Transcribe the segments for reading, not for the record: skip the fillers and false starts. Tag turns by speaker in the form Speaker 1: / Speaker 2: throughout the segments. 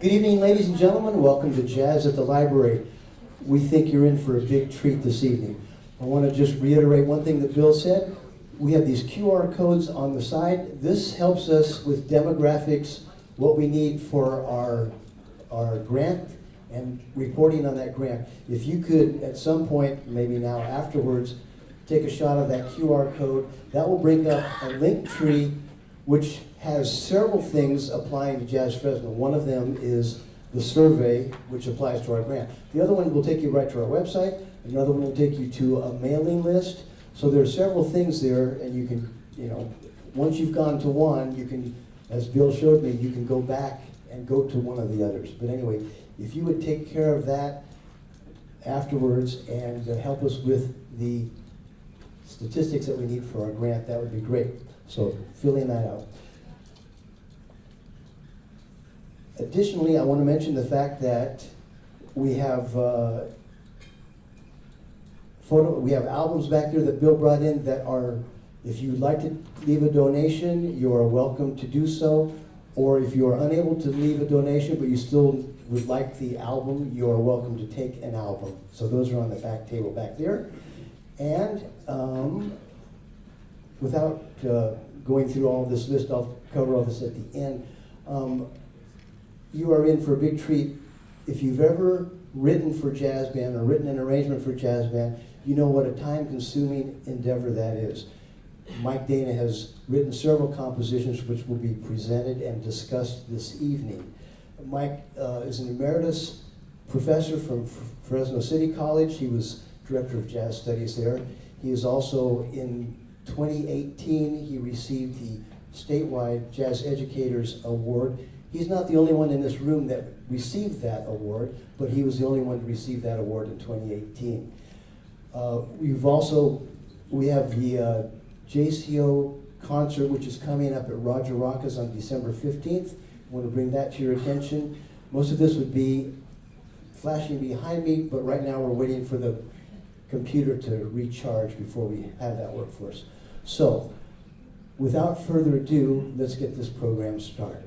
Speaker 1: Good evening, ladies and gentlemen. Welcome to Jazz at the Library. We think you're in for a big treat this evening. I want to just reiterate one thing that Bill said. We have these QR codes on the side. This helps us with demographics, what we need for our grant and reporting on that grant. If you could, at some point, maybe now afterwards, take a shot of that QR code, that will bring up a link tree which has several things applying to JazzFresno. One of them is the survey, which applies to our grant. The other one will take you right to our website. Another one will take you to a mailing list. So there are several things there, and you can, once you've gone to one, you can, as Bill showed me, you can go back and go to one of the others. But anyway, if you would take care of that afterwards and help us with the statistics that we need for our grant, that would be great. So filling that out. Additionally, I want to mention the fact that we have we have albums back there that Bill brought in that are, if you'd like to leave a donation, you are welcome to do so. Or if you are unable to leave a donation but you still would like the album, you are welcome to take an album. So those are on the back table back there. And without going through all of this list, I'll cover all this at the end. You are in for a big treat. If you've ever written for jazz band or written an arrangement for jazz band, you know what a time-consuming endeavor that is. Mike Dana has written several compositions which will be presented and discussed this evening. Mike is an emeritus professor from Fresno City College. He was director of jazz studies there. He is also, in 2018, he received the statewide Jazz Educators Award. He's not the only one in this room that received that award, but he was the only one to receive that award in 2018. We have the JCO concert, which is coming up at Roger Rocca's on December 15th. I want to bring that to your attention. Most of this would be flashing behind me, but right now we're waiting for the computer to recharge before we have that work for us. So, without further ado, let's get this program started.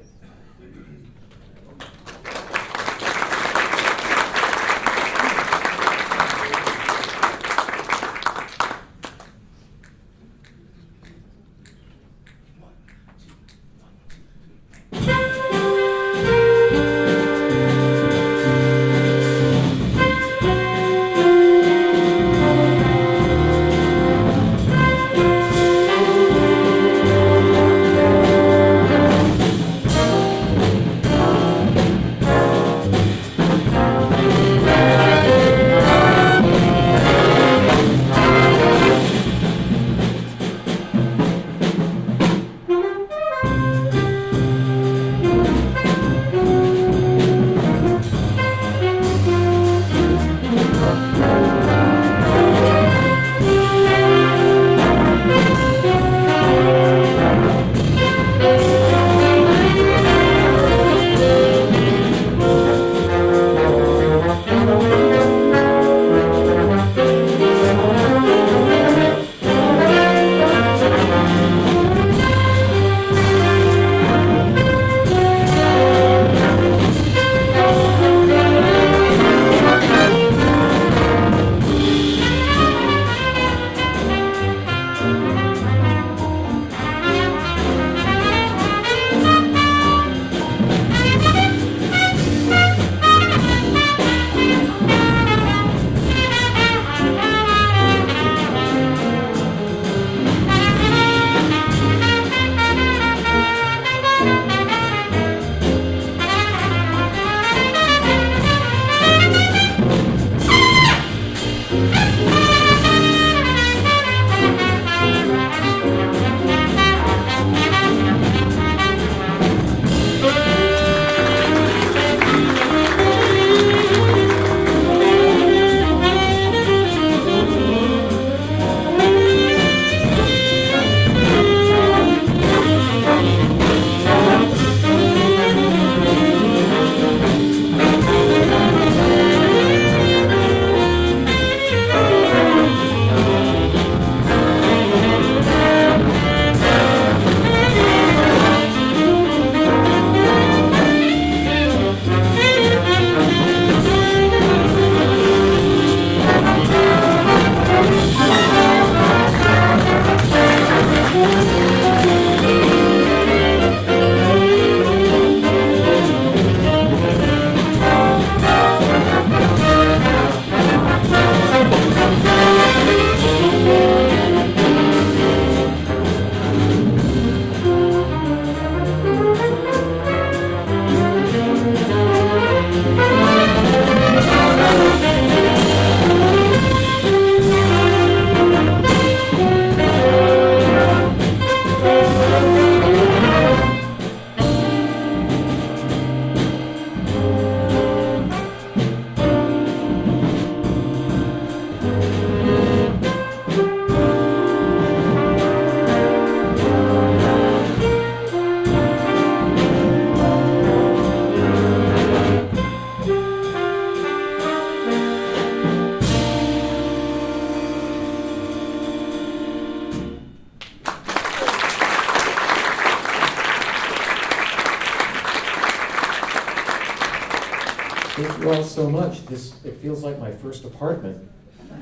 Speaker 2: so much. It feels like my first apartment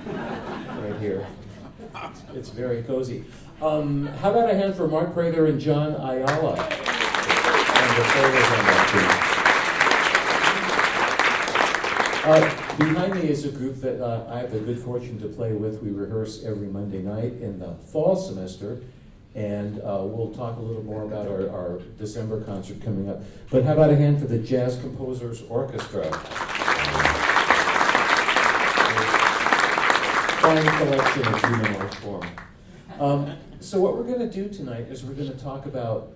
Speaker 2: right here. It's very cozy. How about a hand for Mark Prather and John Ayala and the players on that team. Behind me is a group that I have the good fortune to play with. We rehearse every Monday night in the fall semester, and we'll talk a little more about our December concert coming up. But how about a hand for the Jazz Composers Orchestra? Fine collection of human art form. So what we're going to do tonight is we're going to talk about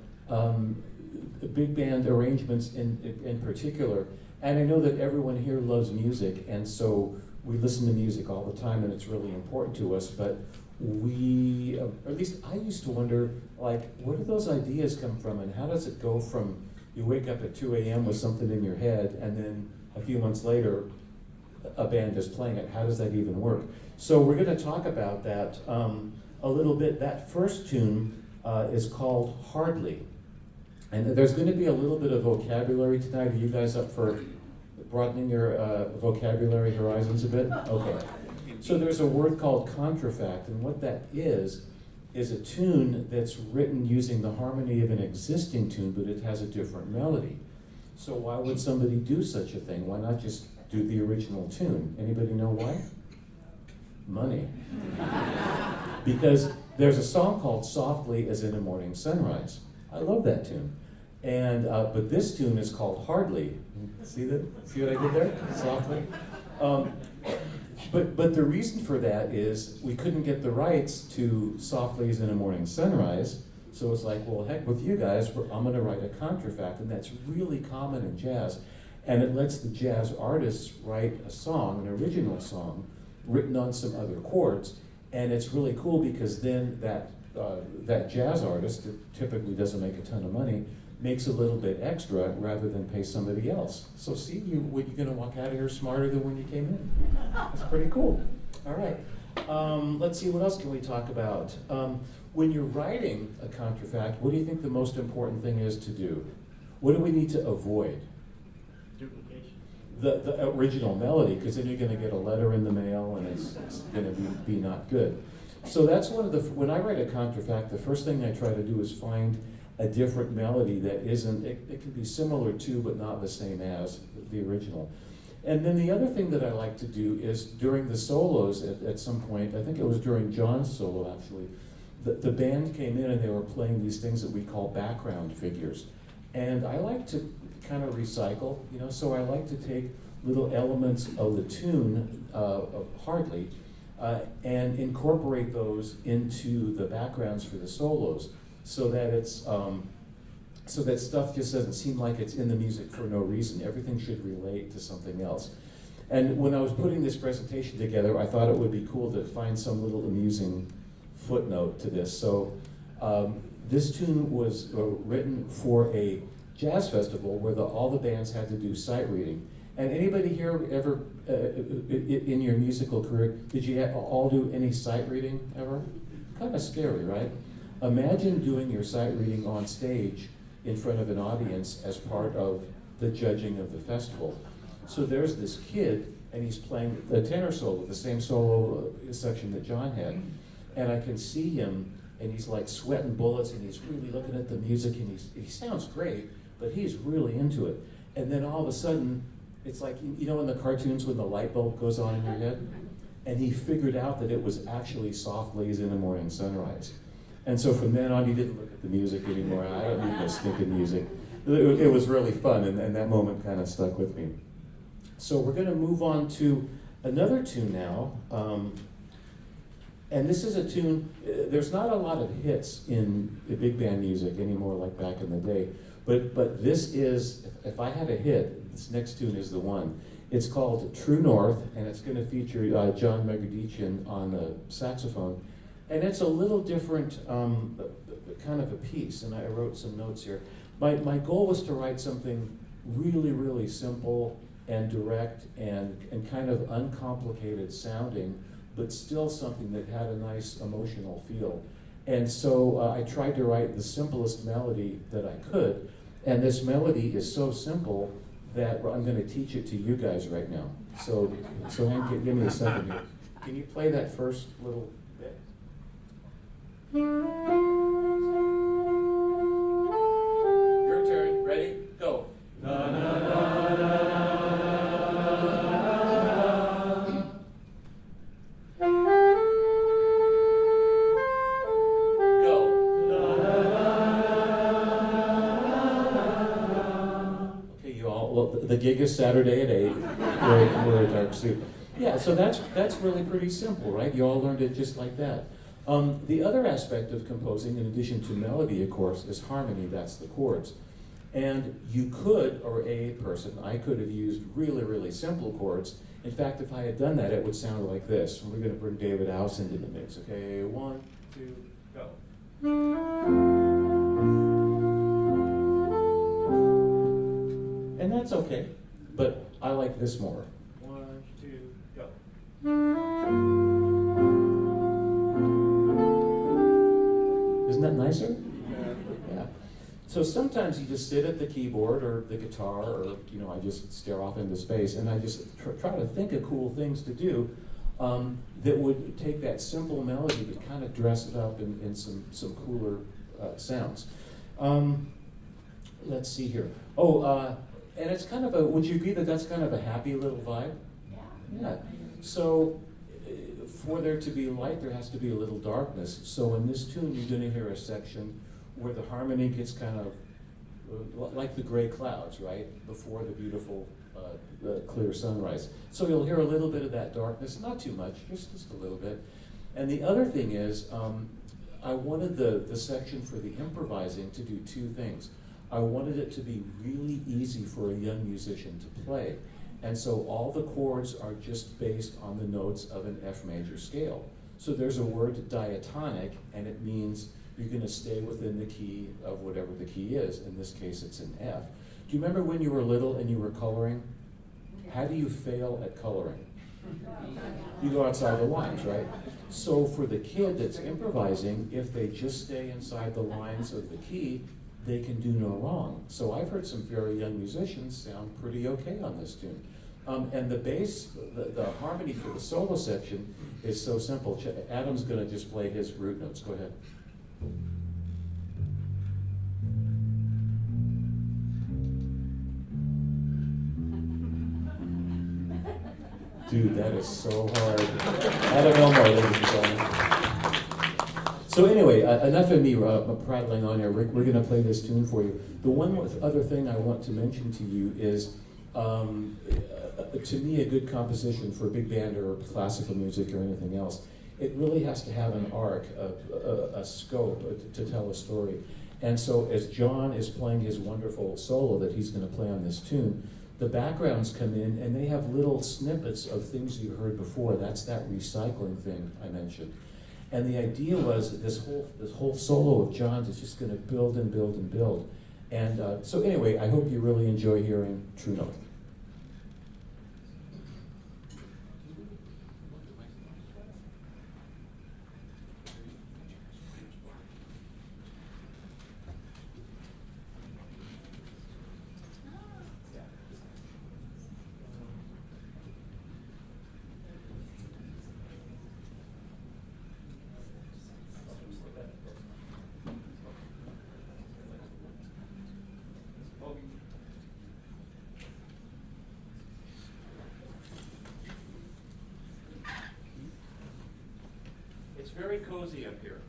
Speaker 2: big band arrangements in particular. And I know that everyone here loves music, and so we listen to music all the time, and it's really important to us. But we, or at least I used to wonder, like, where do those ideas come from, and how does it go from you wake up at 2 a.m. with something in your head, and then a few months later, a band is playing it? How does that even work? So we're going to talk about that a little bit. That first tune is called Hardly. And there's going to be a little bit of vocabulary tonight. Are you guys up for broadening your vocabulary horizons a bit? Okay. So there's a word called contrafact, and what that is a tune that's written using the harmony of an existing tune, but it has a different melody. So why would somebody do such a thing? Why not just do the original tune? Anybody know why? Money. Because there's a song called Softly as in a Morning Sunrise. I love that tune. And but this tune is called Hardly. See that? See what I did there? Softly. But the reason for that is we couldn't get the rights to Softly as in a Morning Sunrise. So it's like, well, heck with you guys, I'm going to write a contrafact, and that's really common in jazz. And it lets the jazz artists write a song, an original song, written on some other chords. And it's really cool because then that jazz artist, that typically doesn't make a ton of money, makes a little bit extra rather than pay somebody else. So see, you're going to walk out of here smarter than when you came in. That's pretty cool. All right. Let's see, what else can we talk about? When you're writing a contrafact, what do you think the most important thing is to do? What do we need to avoid?
Speaker 3: Duplication.
Speaker 2: The original melody, because then you're going to get a letter in the mail and it's going to be not good. So that's one of the, when I write a contrafact, the first thing I try to do is find a different melody that isn't, it can be similar to but not the same as the original. And then the other thing that I like to do is during the solos at some point, I think it was during John's solo actually, the band came in and they were playing these things that we call background figures. And I like to kind of recycle, so I like to take little elements of the tune of Hardly and incorporate those into the backgrounds for the solos, so that it's so that stuff just doesn't seem like it's in the music for no reason. Everything should relate to something else. And when I was putting this presentation together, I thought it would be cool to find some little amusing footnote to this. So this tune was written for a jazz festival where all the bands had to do sight reading. And anybody here ever, in your musical career, did you all do any sight reading ever? Kind of scary, right? Imagine doing your sight reading on stage in front of an audience as part of the judging of the festival. So there's this kid, and he's playing the tenor solo, the same solo section that John had. And I can see him, and he's like sweating bullets, and he's really looking at the music, and he sounds great, but he's really into it. And then all of a sudden, it's like, in the cartoons when the light bulb goes on in your head? And he figured out that it was actually Softly as in a Morning Sunrise. And so from then on, he didn't look at the music anymore. I don't need no stinking music. It was really fun, and that moment kind of stuck with me. So we're going to move on to another tune now. And this is a tune, there's not a lot of hits in the big band music anymore like back in the day. But this is, if I had a hit, this next tune is the one. It's called True North, and it's going to feature John Megadician on the saxophone. And it's a little different kind of a piece, and I wrote some notes here. My goal was to write something really, really simple and direct and kind of uncomplicated sounding, but still something that had a nice emotional feel. And so I tried to write the simplest melody that I could, and this melody is so simple that I'm going to teach it to you guys right now. So Hank, give me a second here. Can you play that first little bit? Your turn. Ready? Go. Na, na, na, na, Go. Okay, you all. Well, the gig is Saturday at 8. We're a dark suit. Yeah, so that's really pretty simple, right? You all learned it just like that. The other aspect of composing, in addition to melody, of course, is harmony. That's the chords. And you could, or a person, I could have used really, really simple chords. In fact, if I had done that, it would sound like this. We're going to bring David House into the mix. Okay, 1, 2, go. And that's okay, but I like this more. 1, 2, go. Isn't that nicer? Yeah. So sometimes you just sit at the keyboard or the guitar, or I just stare off into space, and I just try to think of cool things to do that would take that simple melody but kind of dress it up in some cooler sounds. Let's see here. And it's kind of would you agree that that's kind of a happy little vibe? Yeah. So for there to be light, there has to be a little darkness. So in this tune, you're going to hear a section where the harmony gets kind of like the gray clouds, right? Before the beautiful clear sunrise. So you'll hear a little bit of that darkness, not too much, just a little bit. And the other thing is, I wanted the section for the improvising to do two things. I wanted it to be really easy for a young musician to play. And so all the chords are just based on the notes of an F major scale. So there's a word diatonic, and it means you're going to stay within the key of whatever the key is. In this case, it's an F. Do you remember when you were little and you were coloring? How do you fail at coloring? You go outside the lines, right? So for the kid that's improvising, if they just stay inside the lines of the key, they can do no wrong. So I've heard some very young musicians sound pretty okay on this tune. And the bass, the harmony for the solo section is so simple. Adam's going to just play his root notes. Go ahead. Dude, that is so hard. Adam Elmore, ladies and gentlemen. So anyway, enough of me prattling on here. We're going to play this tune for you. The one other thing I want to mention to you is, to me, a good composition for a big band or classical music or anything else, it really has to have an arc, a scope to tell a story. And so as John is playing his wonderful solo that he's going to play on this tune, the backgrounds come in and they have little snippets of things you heard before. That's that recycling thing I mentioned. And the idea was that this whole solo of John's is just going to build and build and build. And so anyway, I hope you really enjoy hearing True North. It's very cozy up here.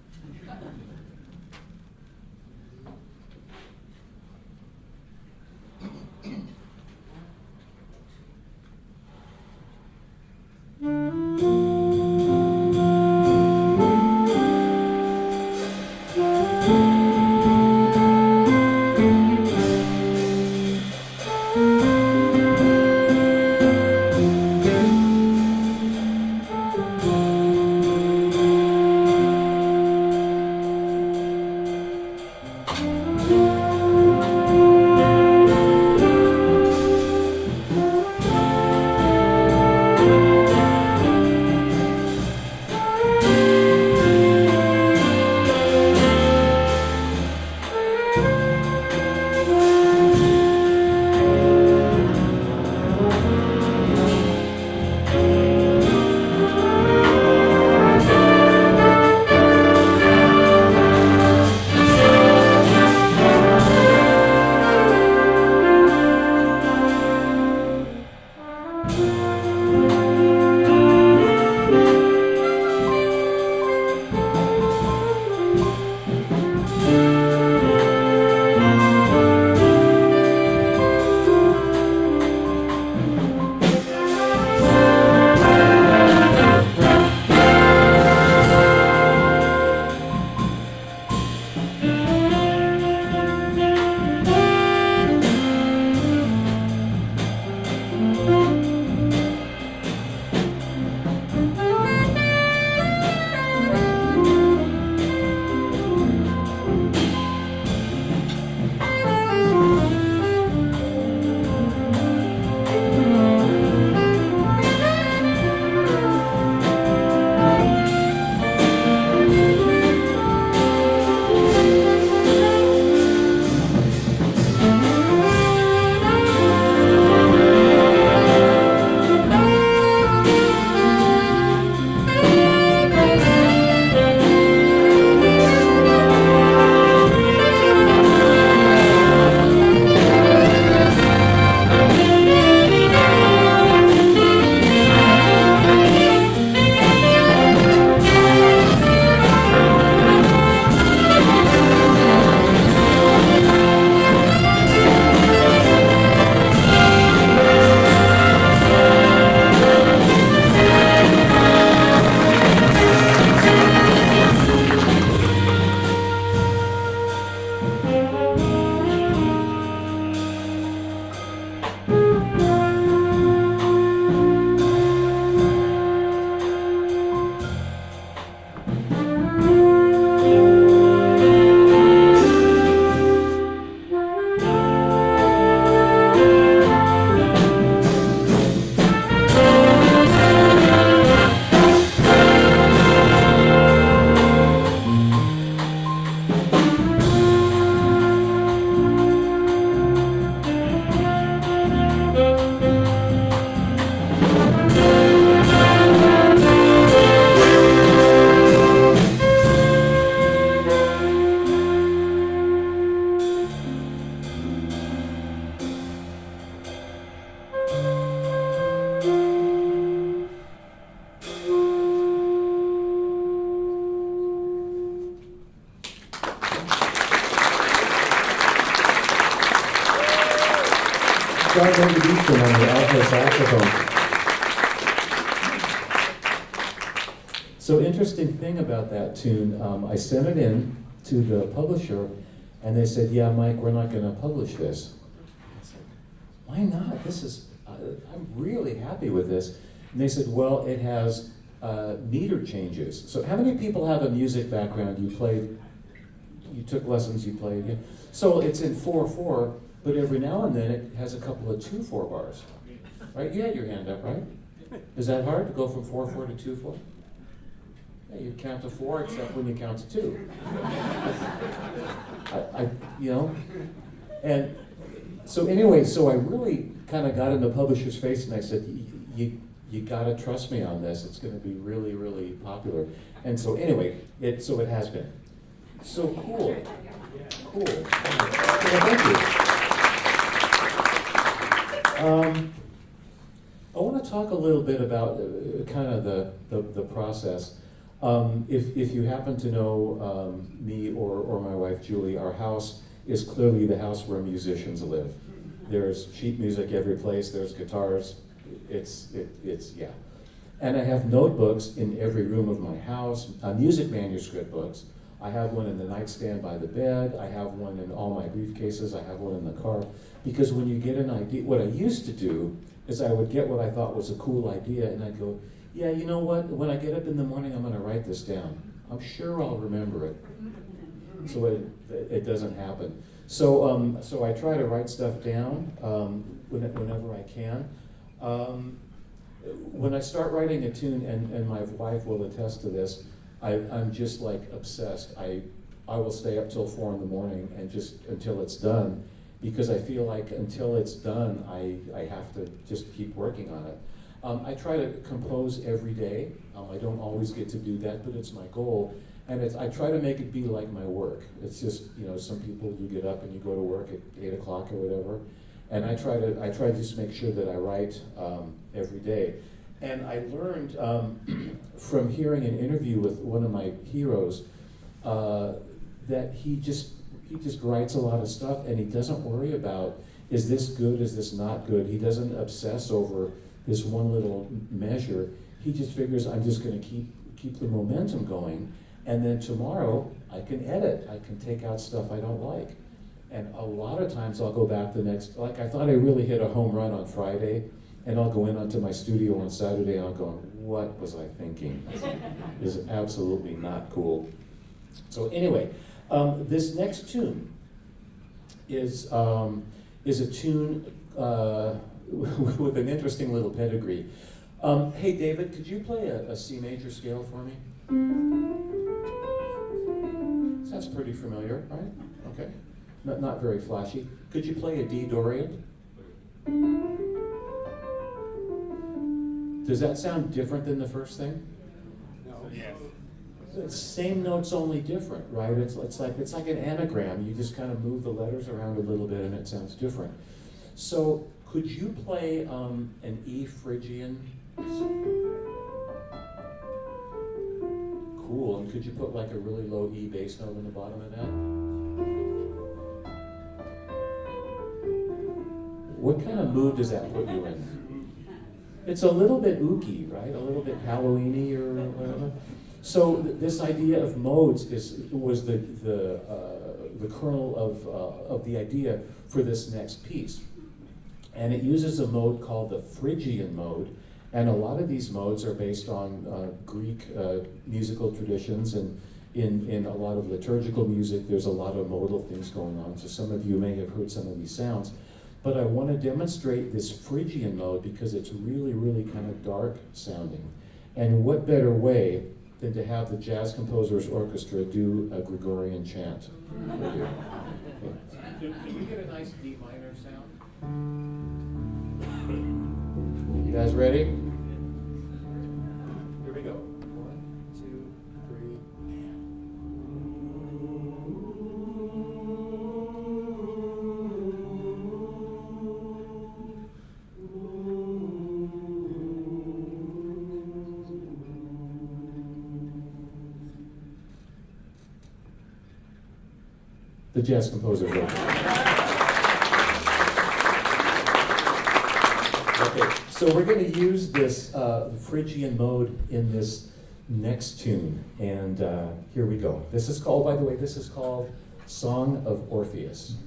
Speaker 2: Start Benediction on the alto saxophone. So interesting thing about that tune, I sent it in to the publisher, and they said, yeah, Mike, we're not going to publish this. I said, why not? This is, I'm really happy with this. And they said, well, it has meter changes. So how many people have a music background? You played, you took lessons, you played. Yeah. So it's in 4/4, but every now and then it has a couple of 2/4 bars. Right? You had your hand up, right? Is that hard to go from 4/4 to 2/4? Yeah, you count to 4 except when you count to 2. You know, and so anyway, so I really kind of got in the publisher's face and I said, you got to trust me on this. It's going to be really, really popular. And so anyway, it has been. So cool. Cool. Well, thank you. I want to talk a little bit about kind of the process. If you happen to know me or my wife Julie, our house is clearly the house where musicians live. There's sheet music every place. There's guitars. It's yeah. And I have notebooks in every room of my house. Music manuscript books. I have one in the nightstand by the bed. I have one in all my briefcases. I have one in the car. Because when you get an idea, what I used to do is I would get what I thought was a cool idea, and I'd go, yeah, you know what? When I get up in the morning, I'm going to write this down. I'm sure I'll remember it. So it doesn't happen. So so I try to write stuff down whenever I can. When I start writing a tune, and my wife will attest to this, I'm just like obsessed. I will stay up till 4 in the morning and just until it's done, because I feel like until it's done, I have to just keep working on it. I try to compose every day. I don't always get to do that, but it's my goal. And I try to make it be like my work. It's just, you know, some people, you get up and you go to work at 8 o'clock or whatever. And I try to just make sure that I write every day. And I learned from hearing an interview with one of my heroes that he just writes a lot of stuff, and he doesn't worry about, is this good, is this not good? He doesn't obsess over this one little measure. He just figures, I'm just going to keep the momentum going, and then tomorrow I can edit. I can take out stuff I don't like. And a lot of times I'll go back the next, like I thought I really hit a home run on Friday, and I'll go in onto my studio on Saturday and I'll go, what was I thinking? This is absolutely not cool. So anyway, this next tune is a tune with an interesting little pedigree. Hey David, could you play a C major scale for me? Sounds pretty familiar, right? Okay. Not very flashy. Could you play a D Dorian? Does that sound different than the first thing?
Speaker 3: No. Yes.
Speaker 2: It's same notes, only different, right? It's like an anagram. You just kind of move the letters around a little bit and it sounds different. So could you play an E Phrygian? Cool. And could you put like a really low E bass note in the bottom of that? What kind of mood does that put you in? It's a little bit ooky, right? A little bit Halloween-y or whatever. So this idea of modes was the kernel of the idea for this next piece. And it uses a mode called the Phrygian mode, and a lot of these modes are based on Greek musical traditions, and in a lot of liturgical music there's a lot of modal things going on, so some of you may have heard some of these sounds. But I want to demonstrate this Phrygian mode because it's really, really kind of dark sounding. And what better way than to have the Jazz Composers Orchestra do a Gregorian chant for you. Can we get a nice D minor sound? You guys ready? Here we go. 1, 2, 3. The Jazz Composers Orchestra. So we're going to use this Phrygian mode in this next tune, and here we go. This is called, by the way, this is called Song of Orpheus.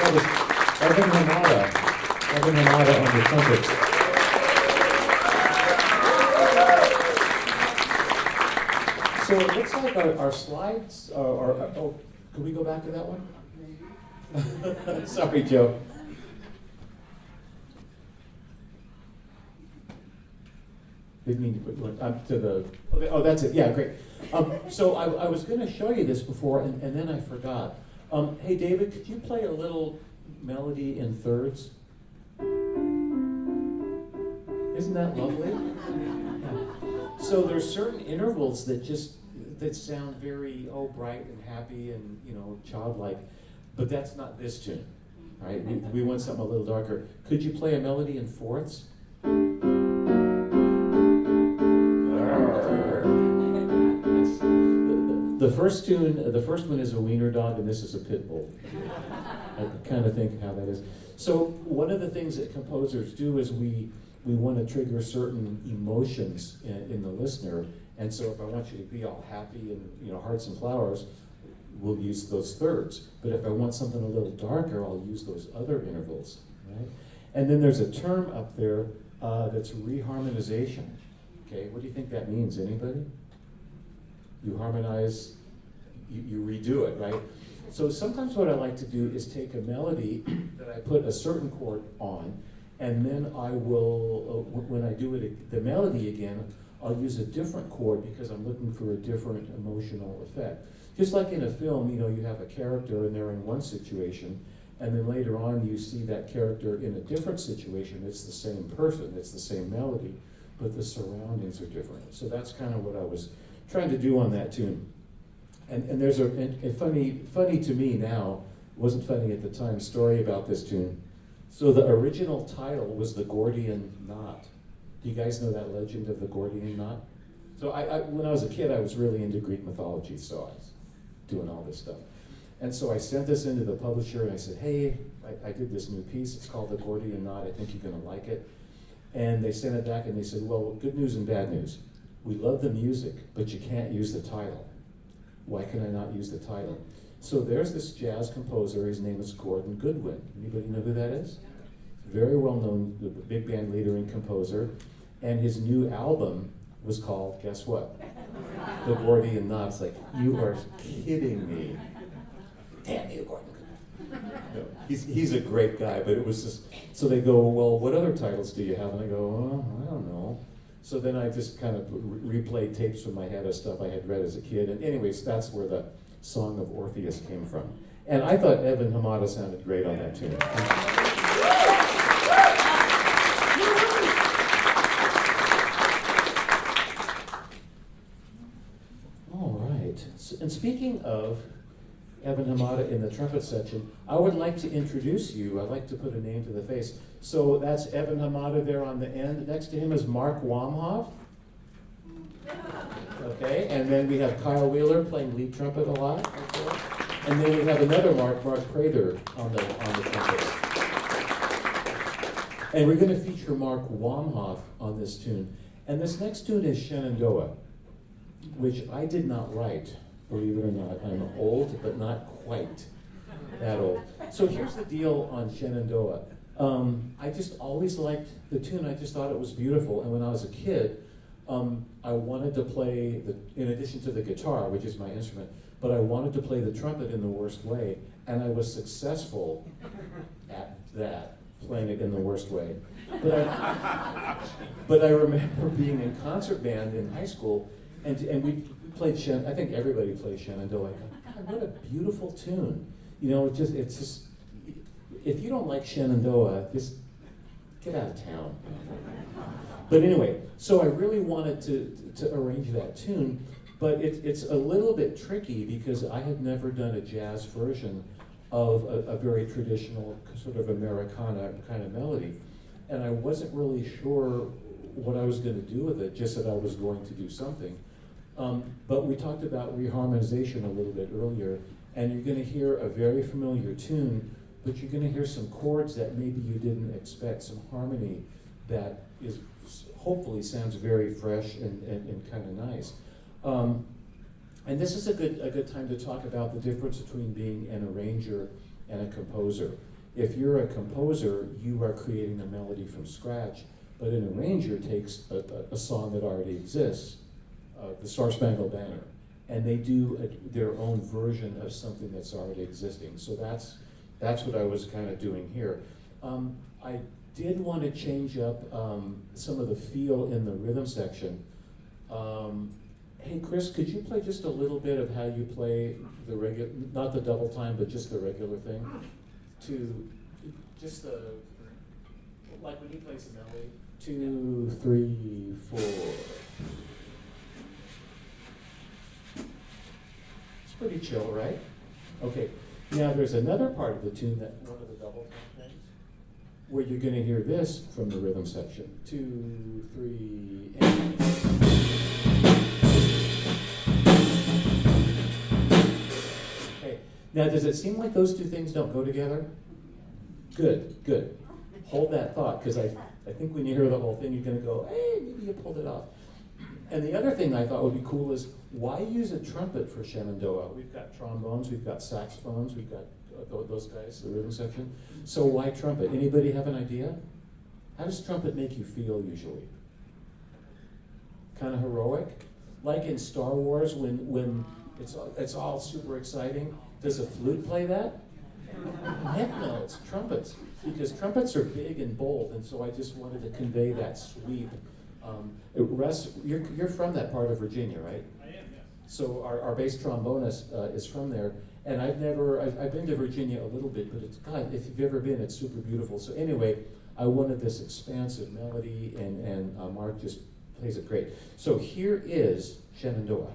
Speaker 2: have is Evan Hamada on the trumpet. So it looks like our slides are, oh, can we go back to that one? Sorry, Joe. Didn't mean to put one up to the, okay, oh, that's it, yeah, great. So I was going to show you this before, and then I forgot. Hey, David, could you play a little melody in thirds? Isn't that lovely? Yeah. So there's certain intervals that sound very, bright and happy and, childlike, but that's not this tune, right? We want something a little darker. Could you play a melody in fourths? The first one is a wiener dog, and this is a pit bull. I kind of think how that is. So one of the things that composers do is we want to trigger certain emotions in the listener, and so if I want you to be all happy and hearts and flowers, we'll use those thirds. But if I want something a little darker, I'll use those other intervals, right? And then there's a term up there that's reharmonization. Okay, what do you think that means? Anybody? You harmonize, you redo it, right? So sometimes what I like to do is take a melody that I put a certain chord on, and then I will, when I do the melody again, I'll use a different chord because I'm looking for a different emotional effect. Just like in a film, you have a character and they're in one situation, and then later on you see that character in a different situation. It's the same person, it's the same melody, but the surroundings are different. So that's kind of what I was trying to do on that tune. And there's a funny to me now, wasn't funny at the time, story about this tune. So the original title was the Gordian Knot. Do you guys know that legend of the Gordian Knot? So when I was a kid, I was really into Greek mythology, so I was doing all this stuff. And so I sent this into the publisher and I said, hey, I did this new piece, it's called the Gordian Knot, I think you're gonna like it. And they sent it back and they said, well, good news and bad news. We love the music, but you can't use the title. Why can I not use the title? So there's this jazz composer, his name is Gordon Goodwin. Anybody know who that is? Very well known, the big band leader and composer. And his new album was called, guess what? The Gordian Knot. It's like, you are kidding me. Damn you, Gordon Goodwin. No, he's a great guy, but it was just, so they go, well, what other titles do you have? And I go, oh, I don't know. So then I just kind of replayed tapes from my head of stuff I had read as a kid. And anyways, that's where the Song of Orpheus came from. And I thought Evan Hamada sounded great on that tune. All right. So, and speaking of Evan Hamada in the trumpet section, I would like to introduce you. I'd like to put a name to the face. So that's Evan Hamada there on the end. Next to him is Mark Wamhoff. Okay, and then we have Kyle Wheeler playing lead trumpet a lot. Okay. And then we have another Mark Prather on the trumpet. And we're going to feature Mark Wamhoff on this tune. And this next tune is Shenandoah, which I did not write, believe it or not. I'm old, but not quite that old. So here's the deal on Shenandoah. I just always liked the tune. I just thought it was beautiful. And when I was a kid, I wanted to play, in addition to the guitar, which is my instrument, but I wanted to play the trumpet in the worst way. And I was successful at that, playing it in the worst way. But I remember being in concert band in high school, and we played I think everybody plays Shenandoah. God, what a beautiful tune. It's just, if you don't like Shenandoah, just get out of town. But anyway, so I really wanted to arrange that tune, but it's a little bit tricky because I had never done a jazz version of a very traditional sort of Americana kind of melody. And I wasn't really sure what I was going to do with it, just that I was going to do something. But we talked about reharmonization a little bit earlier, and you're going to hear a very familiar tune, but you're going to hear some chords that maybe you didn't expect, some harmony that is hopefully sounds very fresh and kind of nice. And this is a good time to talk about the difference between being an arranger and a composer. If you're a composer, you are creating a melody from scratch, but an arranger takes a song that already exists, the Star Spangled Banner, and they do their own version of something that's already existing. So that's what I was kind of doing here. I did want to change up some of the feel in the rhythm section. Hey Chris, could you play just a little bit of how you play the regular, not the double time, but just the regular thing? To just the, like when he plays the melody. 2, 3, 4. It's pretty chill, right? Okay. Now there's another part of the tune that one of the double time things, where you're going to hear this from the rhythm section. 2, 3, and. Okay. Now, does it seem like those two things don't go together? Good, good. Hold that thought, because I think when you hear the whole thing, you're going to go, hey, maybe you pulled it off. And the other thing I thought would be cool is, why use a trumpet for Shenandoah? We've got trombones, we've got saxophones, we've got those guys, the rhythm section. So why trumpet? Anybody have an idea? How does trumpet make you feel usually? Kind of heroic? Like in Star Wars when it's all super exciting. Does a flute play that? Heck no, it's trumpets. Because trumpets are big and bold, and so I just wanted to convey that sweep. Russ, you're from that part of Virginia, right?
Speaker 3: I am, yes.
Speaker 2: So our bass trombonist is from there, and I've been to Virginia a little bit, but God, if you've ever been, it's super beautiful. So anyway, I wanted this expansive melody, and Mark just plays it great. So here is Shenandoah.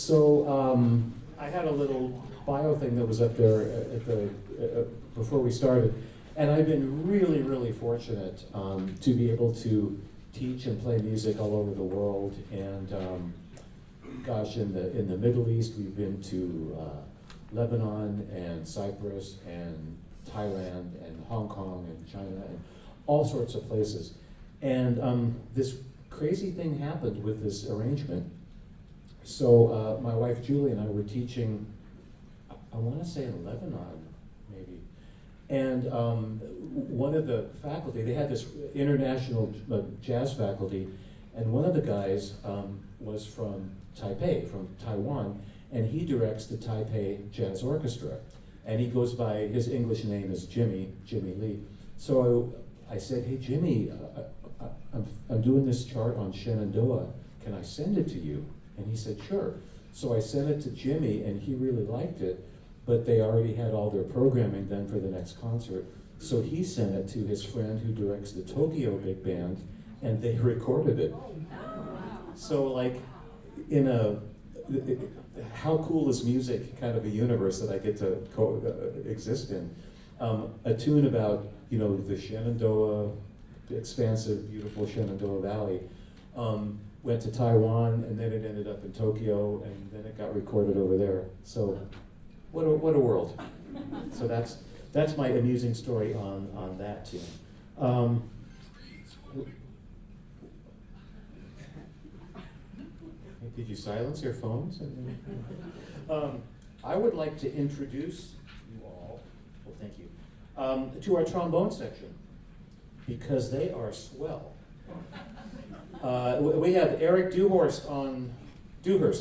Speaker 2: I had a little bio thing that was up there at the before we started, and I've been really, really fortunate to be able to teach and play music all over the world. And gosh, in the Middle East, we've been to Lebanon and Cyprus and Thailand and Hong Kong and China and all sorts of places. And this crazy thing happened with this arrangement. So my wife Julie and I were teaching, I want to say in Lebanon, maybe. And one of the faculty, they had this international jazz faculty, and one of the guys was from Taipei, from Taiwan, and he directs the Taipei Jazz Orchestra. And he goes by, his English name is Jimmy Lee. So I said, hey Jimmy, I'm doing this chart on Shenandoah, can I send it to you? And he said, sure. So I sent it to Jimmy, and he really liked it, but they already had all their programming done for the next concert. So he sent it to his friend who directs the Tokyo Big Band, and they recorded it. So like, in a, how cool is music, kind of a universe that I get to exist in. A tune about, you know, the Shenandoah, the expansive, beautiful Shenandoah Valley, went to Taiwan, and then it ended up in Tokyo, and then it got recorded over there. So, what a world. So that's my amusing story on that tune. Did you silence your phones? I would like to introduce you all, well thank you, to our trombone section, because they are swell. We have Eric Dewhurst on trombone.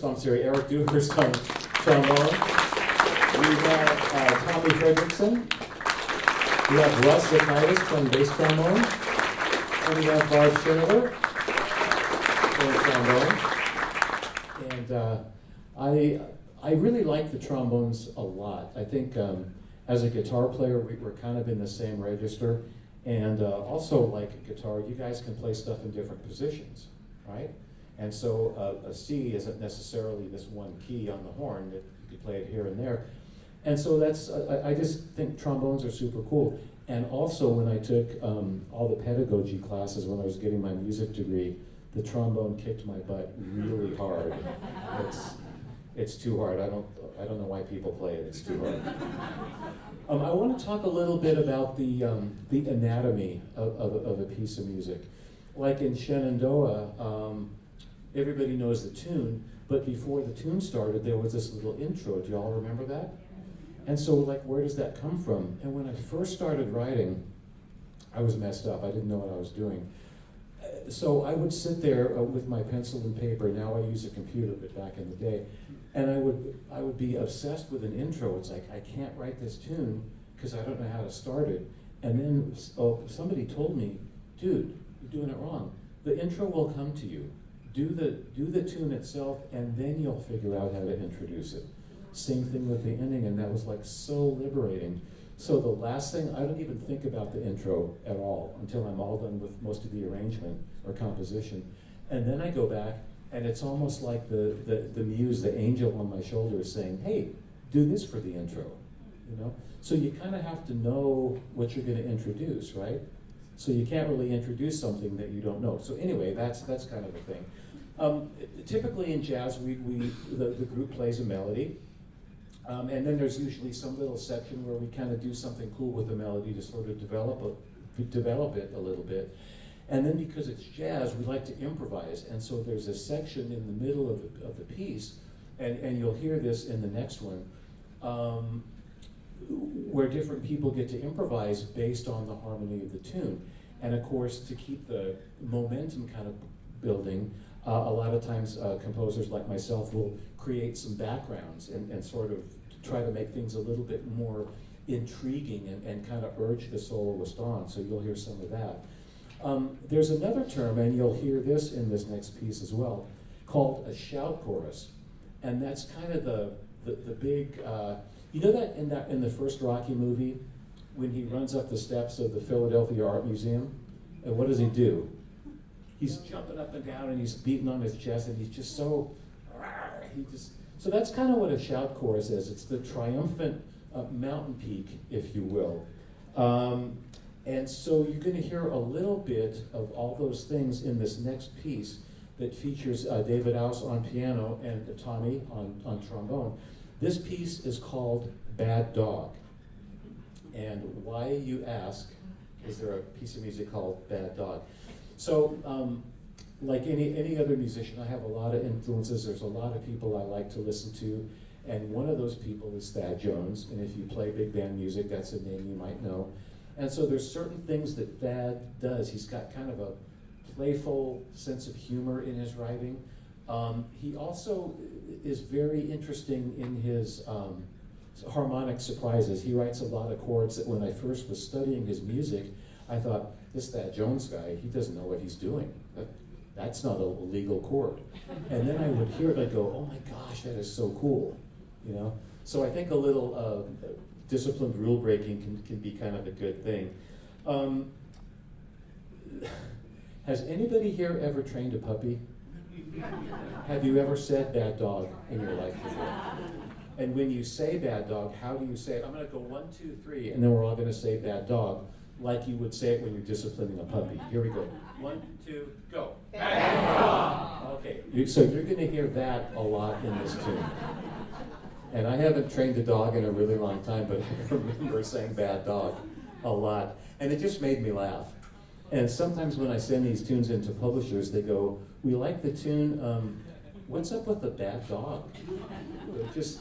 Speaker 2: We have Tommy Fredrickson. We have Russ Zakaitis playing bass trombone. And we have Barb Schindler playing trombone. And I really like the trombones a lot. I think as a guitar player, we're kind of in the same register. And also, like guitar, you guys can play stuff in different positions, right? And so a C isn't necessarily this one key on the horn, that you could play it here and there. And so that's, I just think trombones are super cool. And also when I took all the pedagogy classes when I was getting my music degree, the trombone kicked my butt really hard. It's too hard. I don't know why people play it. It's too hard. I want to talk a little bit about the anatomy of a piece of music. Like in Shenandoah, everybody knows the tune, but before the tune started, there was this little intro. Do y'all remember that? And so, like, where does that come from? And when I first started writing, I was messed up. I didn't know what I was doing. So I would sit there with my pencil and paper. Now I use a computer, but back in the day, and I would be obsessed with an intro. It's like, I can't write this tune because I don't know how to start it. And then somebody told me, dude, you're doing it wrong. The intro will come to you. Do the tune itself, and then you'll figure out how to introduce it. Same thing with the ending, and that was like so liberating. So the last thing, I don't even think about the intro at all until I'm all done with most of the arrangement or composition. And then I go back, and it's almost like the muse, the angel on my shoulder is saying, hey, do this for the intro, you know? So you kind of have to know what you're going to introduce, right? So you can't really introduce something that you don't know. So anyway, that's kind of a thing. Typically in jazz, the group plays a melody, and then there's usually some little section where we kind of do something cool with the melody to sort of develop it a little bit. And then because it's jazz, we like to improvise, and so there's a section in the middle of the piece, and you'll hear this in the next one, where different people get to improvise based on the harmony of the tune. And of course, to keep the momentum kind of building, a lot of times composers like myself will create some backgrounds and sort of try to make things a little bit more intriguing and kind of urge the soloist on, so you'll hear some of that. There's another term, and you'll hear this in this next piece as well, called a shout chorus. And that's kind of the big, you know that in the first Rocky movie, when he runs up the steps of the Philadelphia Art Museum, and what does he do? He's jumping up and down, and he's beating on his chest, and he's just so, So that's kind of what a shout chorus is. It's the triumphant mountain peak, if you will. And so you're going to hear a little bit of all those things in this next piece that features David Ouse on piano and Tommy on trombone. This piece is called Bad Dog. And why, you ask, is there a piece of music called Bad Dog? So, like any other musician, I have a lot of influences. There's a lot of people I like to listen to, and one of those people is Thad Jones. And if you play big band music, that's a name you might know. And so there's certain things that Thad does. He's got kind of a playful sense of humor in his writing. He also is very interesting in his harmonic surprises. He writes a lot of chords that when I first was studying his music, I thought, this Thad Jones guy, he doesn't know what he's doing. That's not a legal chord. And then I would hear it, I'd go, oh my gosh, that is so cool, you know? So I think a little disciplined rule breaking can be kind of a good thing. Has anybody here ever trained a puppy? Have you ever said bad dog in your life before? And when you say bad dog, how do you say it? I'm gonna go 1, 2, 3, and then we're all gonna say bad dog, like you would say it when you're disciplining a puppy. Here we go. 1, 2, go. Bad dog! Okay, so you're gonna hear that a lot in this tune. And I haven't trained a dog in a really long time, but I remember saying bad dog a lot. And it just made me laugh. And sometimes when I send these tunes into publishers, they go, we like the tune, what's up with the bad dog? Just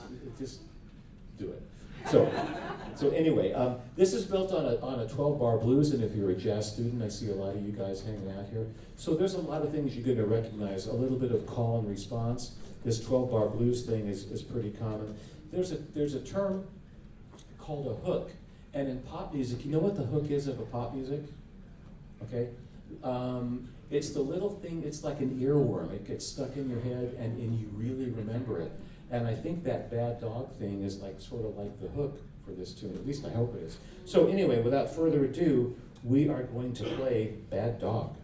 Speaker 2: do it. So anyway, this is built on a 12-bar blues, and if you're a jazz student, I see a lot of you guys hanging out here. So there's a lot of things you're going to recognize. A little bit of call and response. This 12-bar blues thing is pretty common. There's a term called a hook, and in pop music, you know what the hook is of a pop music? Okay, it's the little thing. It's like an earworm. It gets stuck in your head, and you really remember it. And I think that bad dog thing is like sort of like the hook for this tune. At least I hope it is. So anyway, without further ado, we are going to play Bad Dog.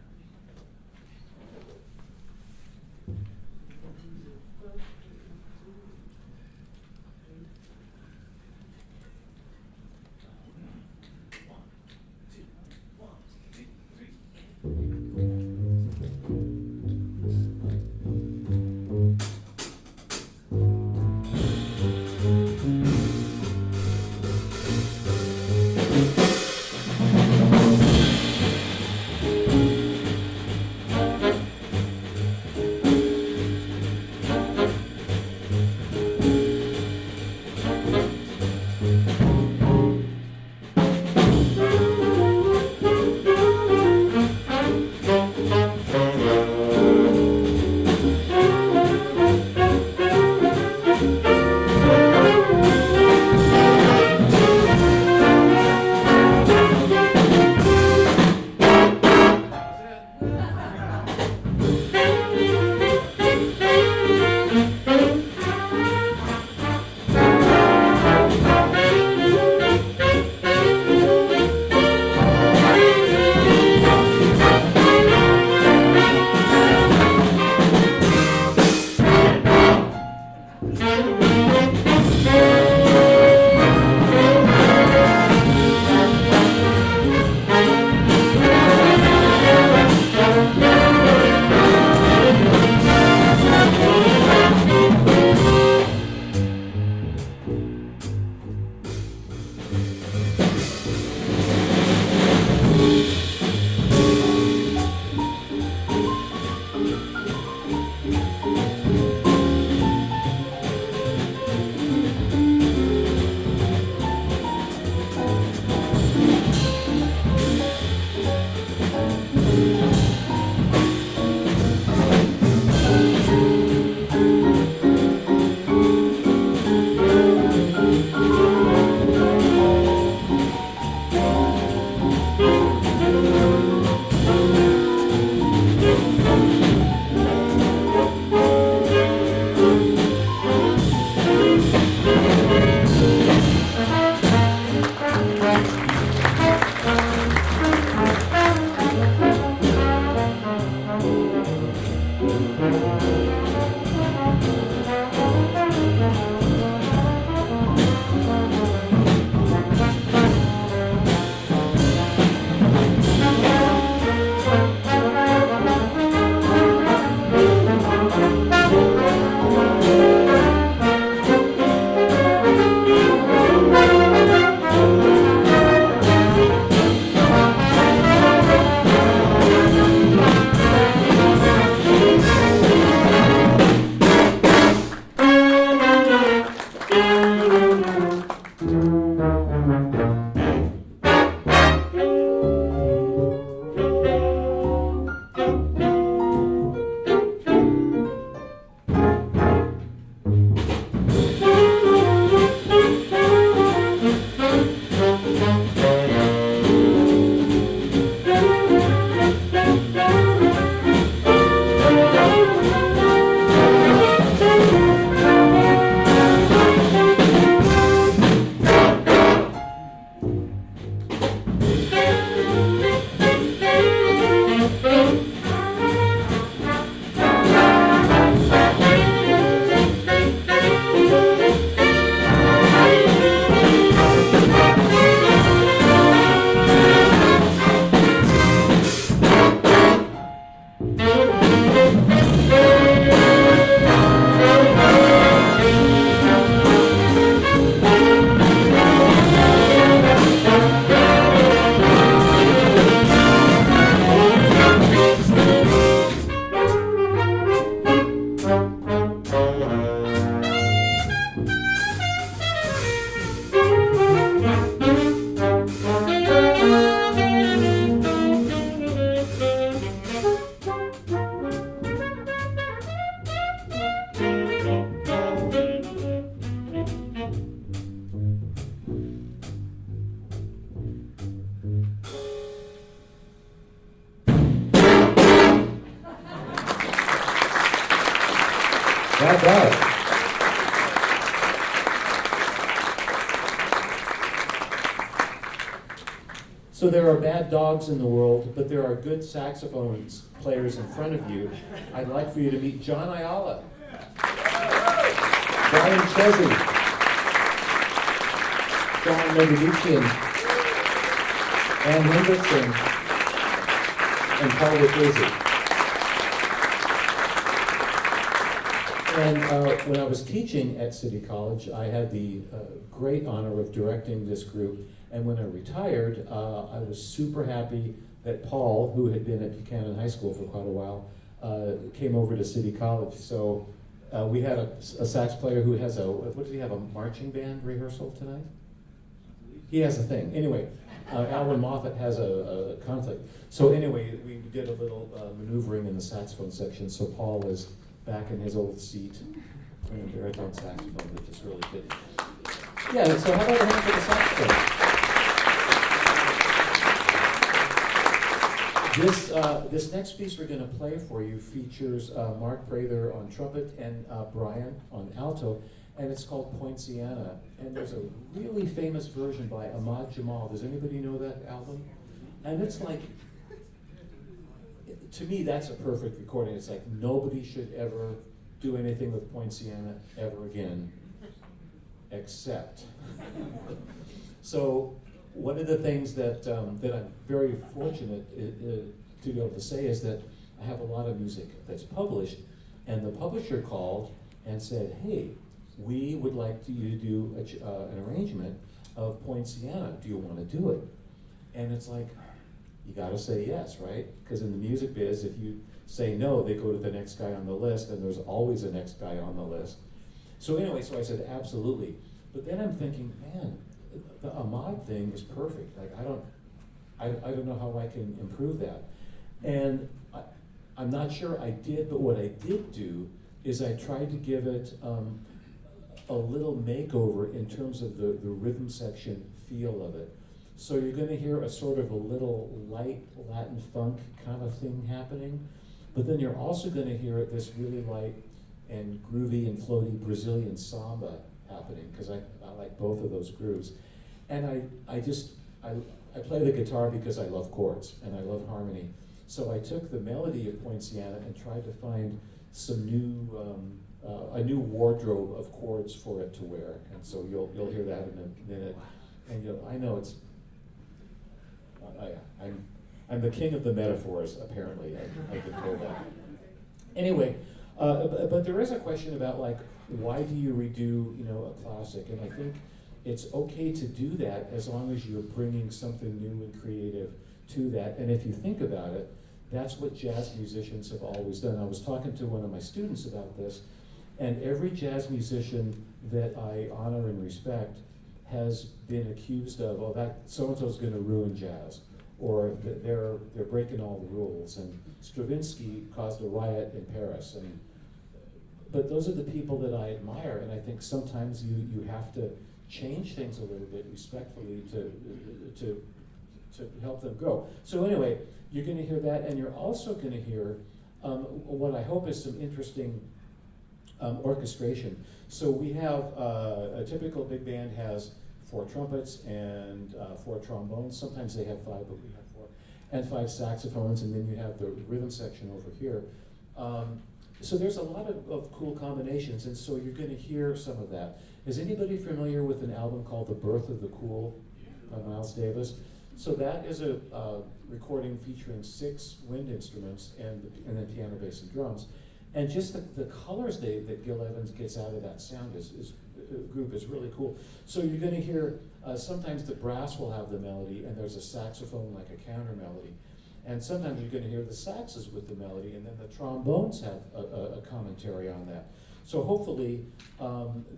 Speaker 2: Not bad. So there are bad dogs in the world, but there are good saxophone players in front of you. I'd like for you to meet John Ayala, Brian Chesney, John Leviducian, Ann Hendrickson, and Paul Lucchese. And when I was teaching at City College, I had the great honor of directing this group. And when I retired, I was super happy that Paul, who had been at Buchanan High School for quite a while, came over to City College. So we had a sax player who has what does he have, a marching band rehearsal tonight? He has a thing. Anyway, Alwyn Moffat has a conflict. So anyway, we did a little maneuvering in the saxophone section. So Paul is back in his old seat playing baritone saxophone, which is really good. Yeah, so how about a hand for the saxophone? This next piece we're going to play for you features Mark Prather on trumpet and Brian on alto, and it's called Poinciana. And there's a really famous version by Ahmad Jamal. Does anybody know that album? And it's like, to me, that's a perfect recording. It's like nobody should ever do anything with Poinciana ever again, except. So one of the things that I'm very fortunate to be able to say is that I have a lot of music that's published, and the publisher called and said, hey, we would like you to do an arrangement of Poinciana. Do you want to do it? And it's like, you got to say yes, right? Because in the music biz, if you say no, they go to the next guy on the list, and there's always a next guy on the list. So anyway, so I said absolutely. But then I'm thinking, man, the Ahmad thing is perfect. Like I don't know how I can improve that. And I'm not sure I did, but what I did do is I tried to give it a little makeover in terms of the rhythm section feel of it. So you're going to hear a sort of a little light Latin funk kind of thing happening, but then you're also going to hear this really light and groovy and floaty Brazilian samba happening, because I like both of those grooves. And I play the guitar because I love chords and I love harmony. So I took the melody of Poinciana and tried to find some a new wardrobe of chords for it to wear. And so you'll hear that in a minute. And I know it's, I'm the king of the metaphors, apparently. I've been told that. Anyway, but there is a question about like, why do you redo a classic? And I think it's okay to do that as long as you're bringing something new and creative to that. And if you think about it, that's what jazz musicians have always done. I was talking to one of my students about this, and every jazz musician that I honor and respect has been accused of, oh, that so-and-so's going to ruin jazz, or they're breaking all the rules. And Stravinsky caused a riot in Paris. But those are the people that I admire, and I think sometimes you have to change things a little bit respectfully to help them grow. So anyway, you're going to hear that, and you're also going to hear what I hope is some interesting orchestration. So we have a typical big band has 4 trumpets and 4 trombones. Sometimes they have 5, but we have 4, and 5 saxophones, and then you have the rhythm section over here. So there's a lot of cool combinations, and so you're going to hear some of that. Is anybody familiar with an album called The Birth of the Cool by Miles Davis? So that is a recording featuring 6 wind instruments and then piano, bass, and drums. And just the colors that Gil Evans gets out of that sound group is really cool. So you're going to hear sometimes the brass will have the melody, and there's a saxophone like a counter melody. And sometimes you're going to hear the saxes with the melody, and then the trombones have a commentary on that. So hopefully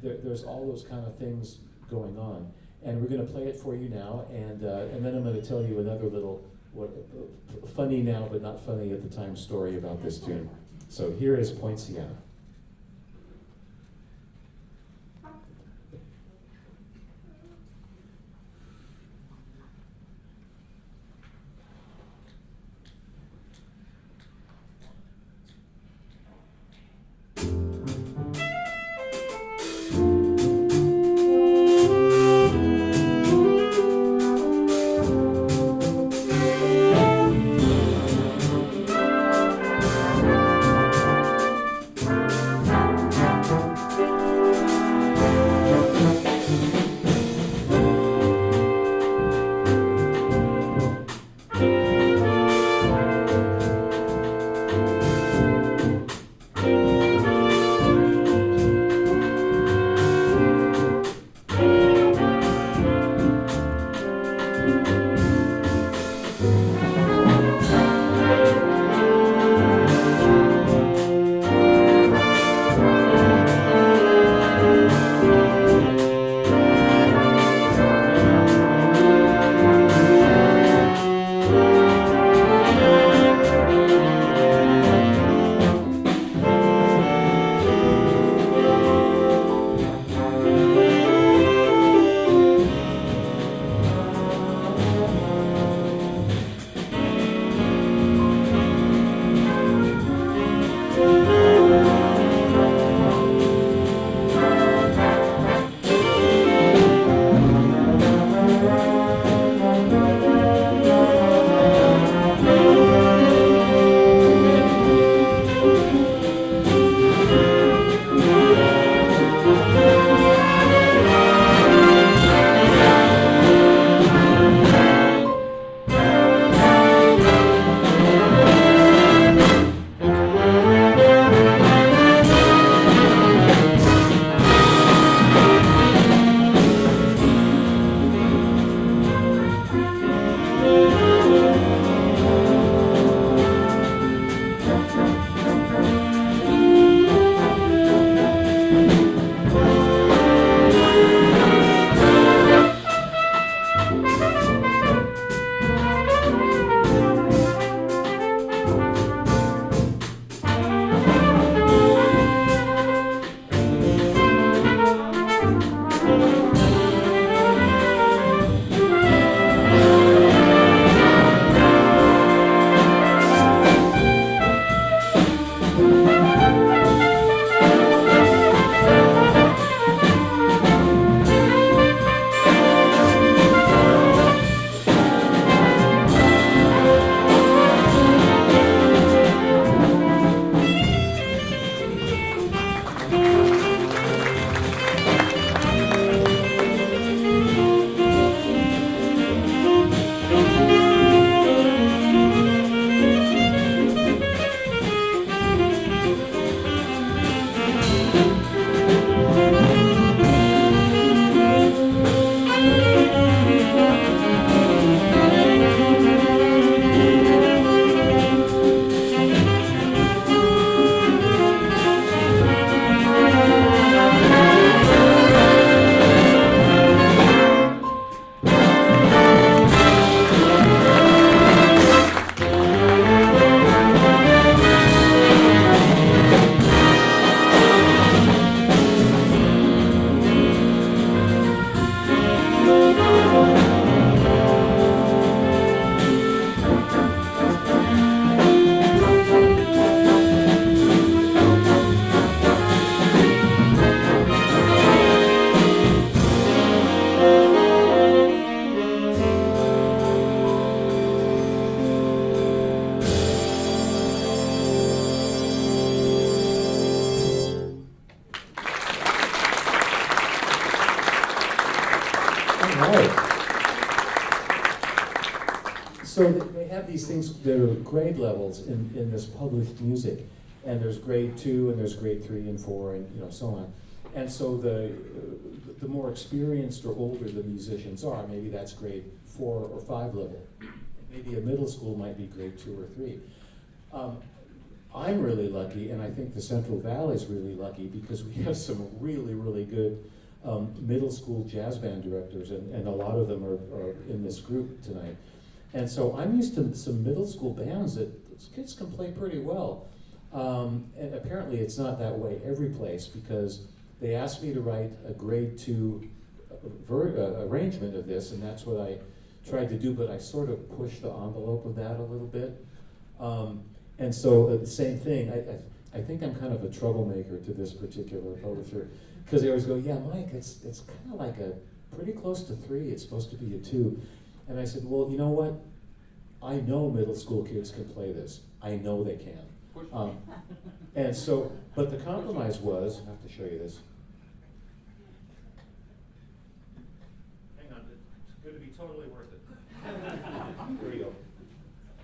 Speaker 2: there's all those kind of things going on. And we're going to play it for you now, and then I'm going to tell you another little funny now but not funny at the time story about this tune. So here is Poinciana. so they have these things that are grade levels in this published music, and there's grade 2, and there's grade 3 and 4, and so on. And so the more experienced or older the musicians are, maybe that's grade 4 or 5 level. Maybe a middle school might be grade 2 or 3. I'm really lucky, and I think the Central Valley is really lucky because we have some really, really good middle school jazz band directors, and a lot of them are in this group tonight. And so I'm used to some middle school bands that kids can play pretty well. And apparently it's not that way every place, because they asked me to write a grade 2 arrangement of this, and that's what I tried to do, but I sort of pushed the envelope of that a little bit. And so the same thing, I think I'm kind of a troublemaker to this particular publisher, because they always go, yeah, Mike, it's kind of like a pretty close to 3, it's supposed to be a 2. And I said, well, you know what? I know middle school kids can play this. I know they can. And so, but the compromise was, I have to show you this.
Speaker 3: Hang on, it's going to be totally worth it.
Speaker 2: Here we go.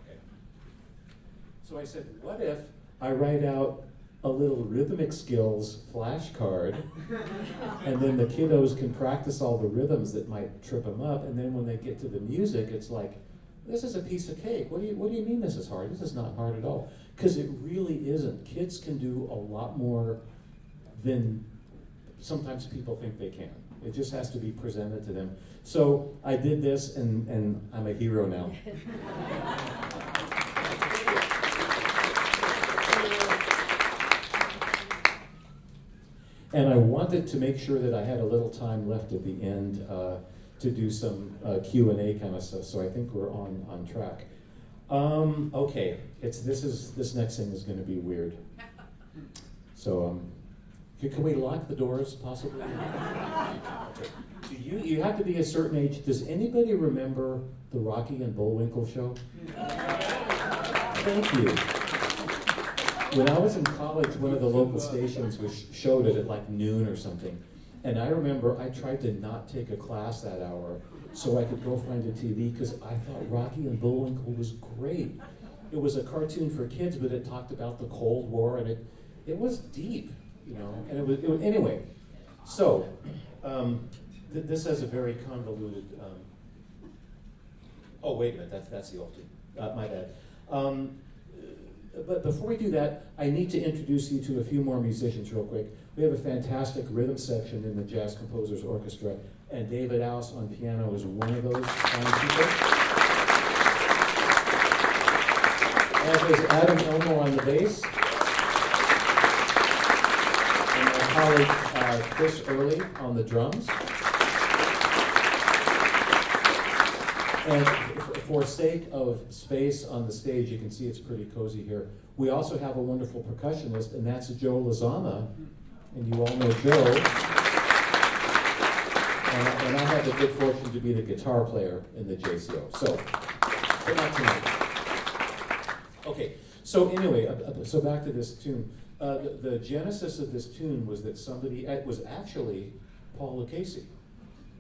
Speaker 2: Okay. So I said, what if I write out a little rhythmic skills flashcard, and then the kiddos can practice all the rhythms that might trip them up, and then when they get to the music, it's like, this is a piece of cake. What do you mean this is hard? This is not hard at all. Because it really isn't. Kids can do a lot more than sometimes people think they can. It just has to be presented to them. So I did this, and I'm a hero now. And I wanted to make sure that I had a little time left at the end to do some Q&A kind of stuff, so I think we're on track. Okay, this next thing is going to be weird. So, can we lock the doors, possibly? Okay. Do you have to be a certain age. Does anybody remember the Rocky and Bullwinkle show? Thank you. When I was in college, one of the local stations showed it at like noon or something. And I remember I tried to not take a class that hour so I could go find a TV, because I thought Rocky and Bullwinkle was great. It was a cartoon for kids, but it talked about the Cold War, and it was deep, and it was anyway. So this has a very convoluted. Oh, wait a minute, that's the old tune. My bad. But before we do that, I need to introduce you to a few more musicians real quick. We have a fantastic rhythm section in the Jazz Composers Orchestra, and David Ouse on piano is one of those fine people. As is Adam Elmo on the bass, and my colleague Chris Early on the drums. And for sake of space on the stage, you can see it's pretty cozy here. We also have a wonderful percussionist, and that's Joe Lozama. And you all know Joe. And I had the good fortune to be the guitar player in the JCO. So, but not tonight. Okay, so anyway, so back to this tune. The genesis of this tune was that somebody, it was actually Paul Lucchese,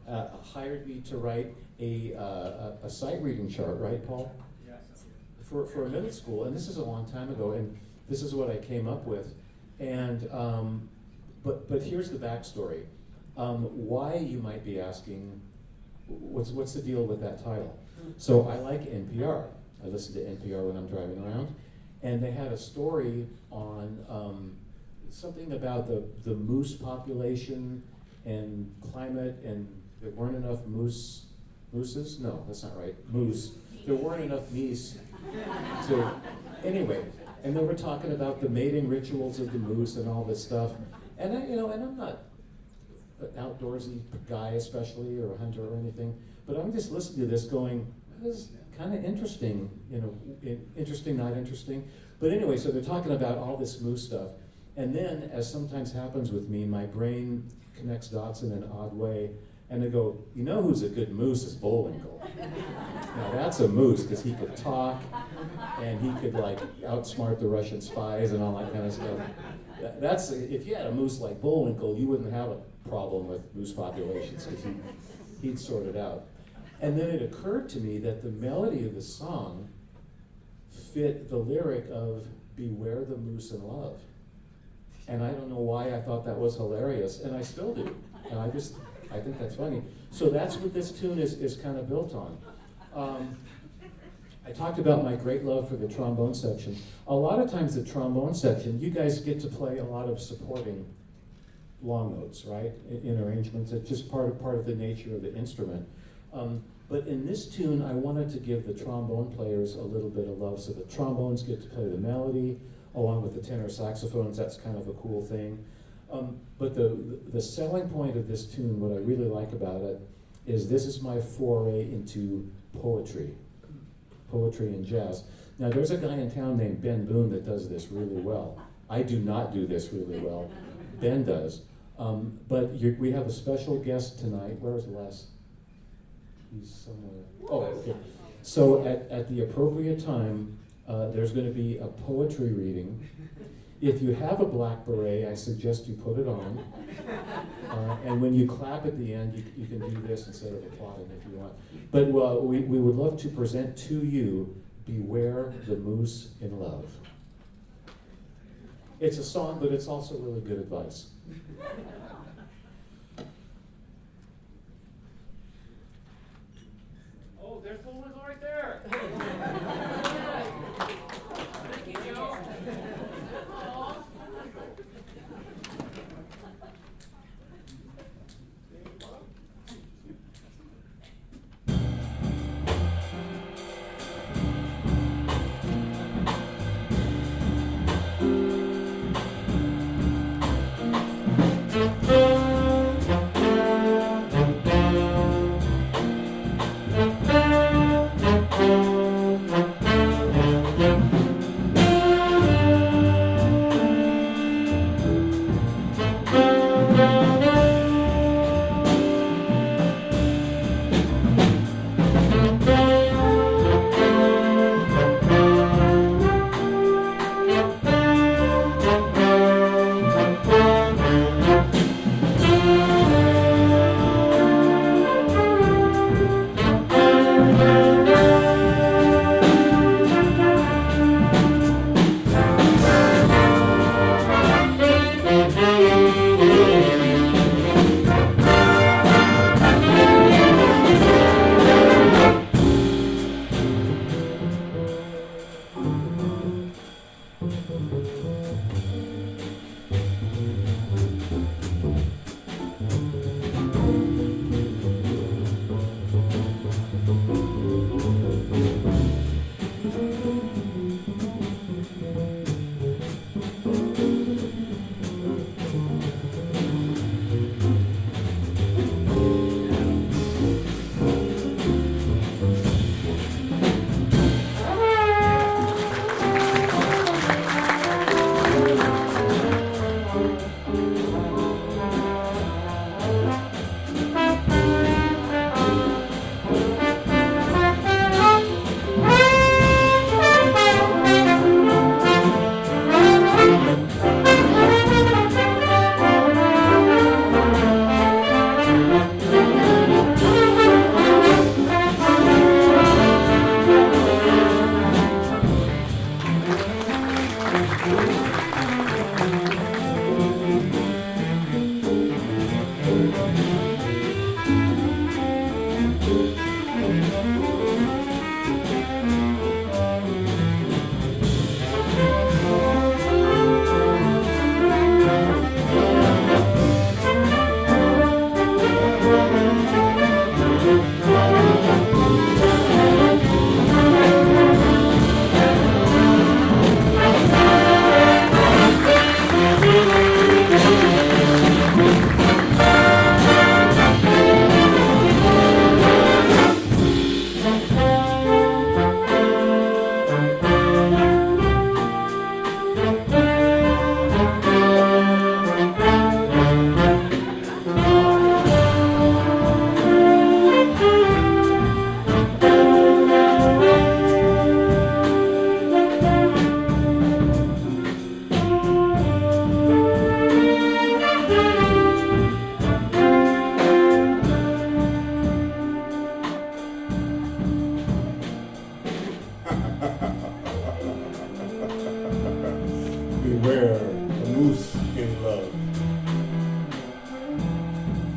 Speaker 2: hired me to write a sight reading chart, right, Paul?
Speaker 3: Yes.
Speaker 2: For a middle school, and this is a long time ago, and this is what I came up with. And but here's the backstory. Why, you might be asking, what's the deal with that title? So I like NPR. I listen to NPR when I'm driving around, and they had a story on something about the moose population and climate, and there weren't enough mooses? No, that's not right. Moose. There weren't enough geese to, anyway. And they were talking about the mating rituals of the moose and all this stuff. And and I'm not an outdoorsy guy especially, or a hunter or anything, but I'm just listening to this going, this is kind of interesting, interesting, not interesting. But anyway, so they're talking about all this moose stuff. And then, as sometimes happens with me, my brain connects dots in an odd way, and they go, who's a good moose is Bullwinkle. Now that's a moose, because he could talk, and he could outsmart the Russian spies and all that kind of stuff. That's, if you had a moose like Bullwinkle, you wouldn't have a problem with moose populations, because he'd sort it out. And then it occurred to me that the melody of the song fit the lyric of "Beware the moose in love." And I don't know why I thought that was hilarious, and I still do. And I think that's funny. So that's what this tune is kind of built on. I talked about my great love for the trombone section. A lot of times the trombone section, you guys get to play a lot of supporting long notes, right? In arrangements. It's just part of the nature of the instrument. But in this tune, I wanted to give the trombone players a little bit of love. So the trombones get to play the melody, along with the tenor saxophones. That's kind of a cool thing. But the selling point of this tune, what I really like about it, is this is my foray into poetry and jazz. Now, there's a guy in town named Ben Boone that does this really well. I do not do this really well. Ben does. But we have a special guest tonight. Where is Les? He's somewhere. Oh, okay. So at the appropriate time, there's going to be a poetry reading. If you have a black beret, I suggest you put it on. And when you clap at the end, you can do this instead of applauding if you want. But we would love to present to you "Beware the Moose in Love." It's a song, but it's also really good advice.
Speaker 3: Oh, there's the one right there. Thank you, Joe.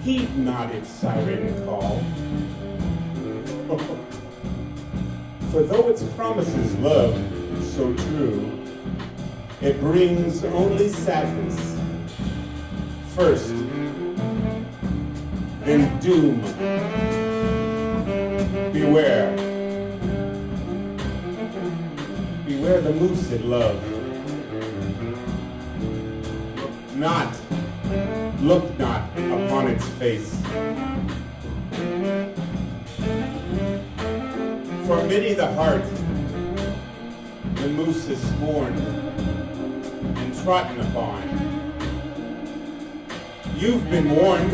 Speaker 4: heed not its siren call. For though its promises love so true, it brings only sadness first, then doom. Beware. Beware the moose it loved. Look not upon its face. For many the heart the moose is scorned and trodden upon. You've been warned.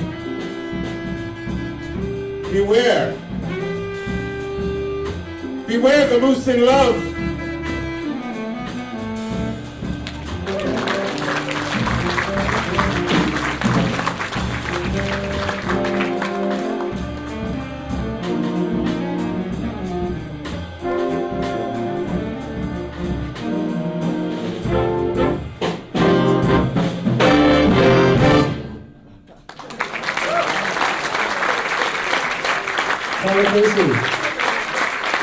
Speaker 4: Beware. Beware the moose in love.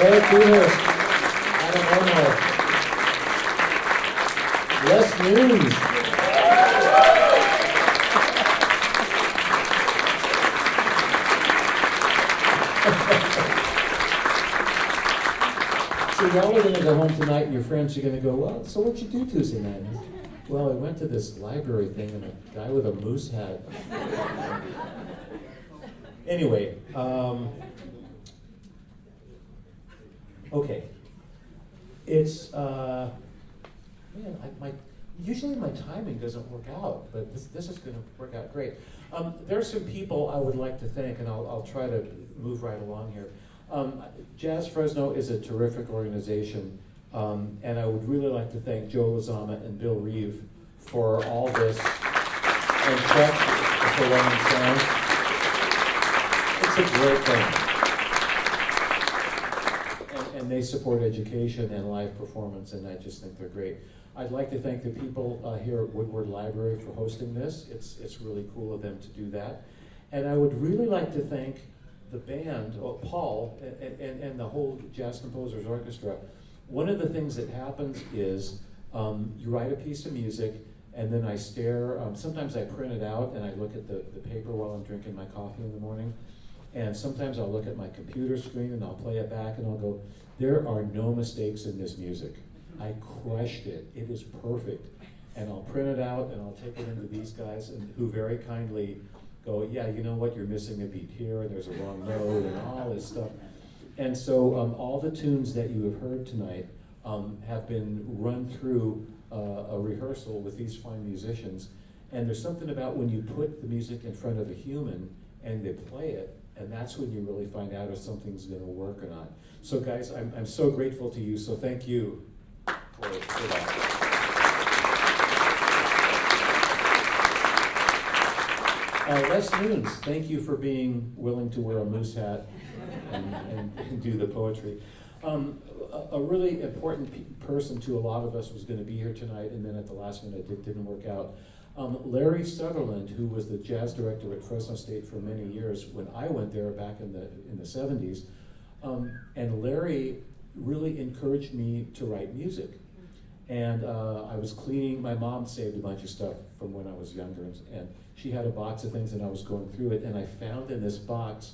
Speaker 1: Eric Guitarist, Adam Arnold, Les Nunes. So y'all are going to go home tonight and your friends are going to go, well, so what'd you do Tuesday night? Well, I went to this library thing and a guy with a moose hat. Anyway, okay. It's, usually my timing doesn't work out, but this is going to work out great. There's some people I would like to thank, and I'll try to move right along here. JazzFresno is a terrific organization, and I would really like to thank Joe Lozama and Bill Reeve for all this, and Chuck for running sound. It's a great thing. And they support education and live performance, and I just think they're great. I'd like to thank the people here at Woodward Library for hosting this. It's really cool of them to do that. And I would really like to thank the band, Paul, and the whole Jazz Composers Orchestra. One of the things that happens is you write a piece of music, and then I stare. Sometimes I print it out, and I look at the paper while I'm drinking my coffee in the morning. And sometimes I'll look at my computer screen, and I'll play it back, and I'll go, there are no mistakes in this music. I crushed it. It is perfect. And I'll print it out, and I'll take it into these guys, who very kindly go, yeah, you know what, you're missing a beat here, and there's a wrong note, and all this stuff. And so all the tunes that you have heard tonight have been run through a rehearsal with these fine musicians. And there's something about when you put the music in front of a human and they play it, and that's when you really find out if something's going to work or not. So guys, I'm so grateful to you, so thank you for that. Les Nunes, thank you for being willing to wear a moose hat and do the poetry. A really important person to a lot of us was going to be here tonight, and then at the last minute it didn't work out. Larry Sutherland, who was the jazz director at Fresno State for many years when I went there back in the 70s, and Larry really encouraged me to write music. And I was cleaning, my mom saved a bunch of stuff from when I was younger, and she had a box of things, and I was going through it, and I found in this box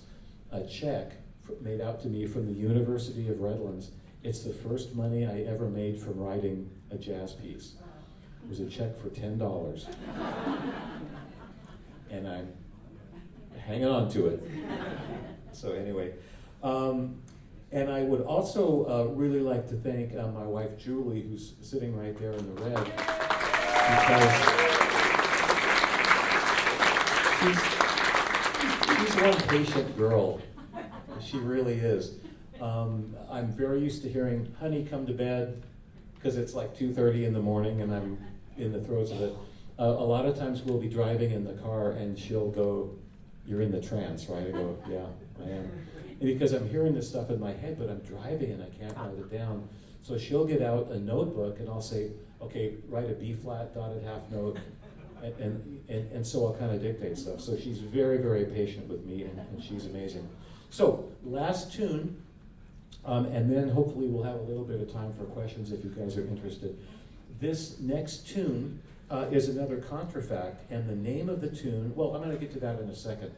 Speaker 1: a check made out to me from the University of Redlands. It's the first money I ever made from writing a jazz piece. It was a check for $10. And I'm hanging on to it. So anyway, and I would also really like to thank my wife Julie, who's sitting right there in the red, because she's one patient girl. She really is. I'm very used to hearing, honey, come to bed, because it's like 2:30 in the morning and I'm in the throes of it. A lot of times we'll be driving in the car and she'll go, you're in the trance, right? I go, yeah, I am. And because I'm hearing this stuff in my head, but I'm driving and I can't write it down. So she'll get out a notebook and I'll say, okay, write a B flat dotted half note
Speaker 2: And so I'll kind of dictate stuff. So she's very, very patient with me, and she's amazing. So, last tune, and then hopefully we'll have a little bit of time for questions if you guys are interested. This next tune is another contrafact, and the name of the tune, well, I'm going to get to that in a second.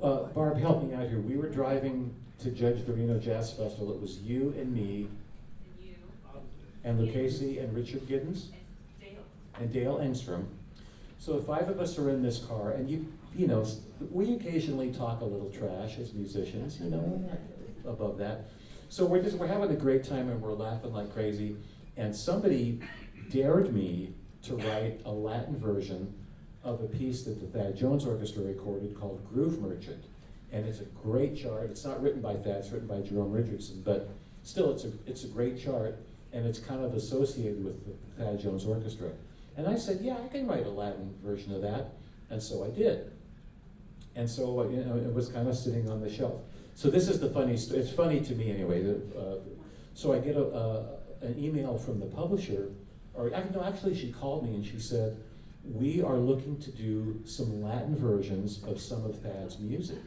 Speaker 2: Barb, help me out here. We were driving to Judge the Reno Jazz Festival. It was you and me, and Lucchese and Richard Giddens, and Dale Engstrom. So the 5 of us are in this car, and you know, we occasionally talk a little trash as musicians, you know, we're not above that. So we're having a great time, and we're laughing like crazy, and somebody dared me to write a Latin version of a piece that the Thad Jones Orchestra recorded called Groove Merchant. And it's a great chart. It's not written by Thad, it's written by Jerome Richardson, but still it's a great chart, and it's kind of associated with the Thad Jones Orchestra. And I said, yeah, I can write a Latin version of that, and so I did. And so, you know, it was kind of sitting on the shelf. So this is the funny, it's funny to me anyway. So I get an email from the publisher, or no, actually she called me and she said, we are looking to do some Latin versions of some of Thad's music.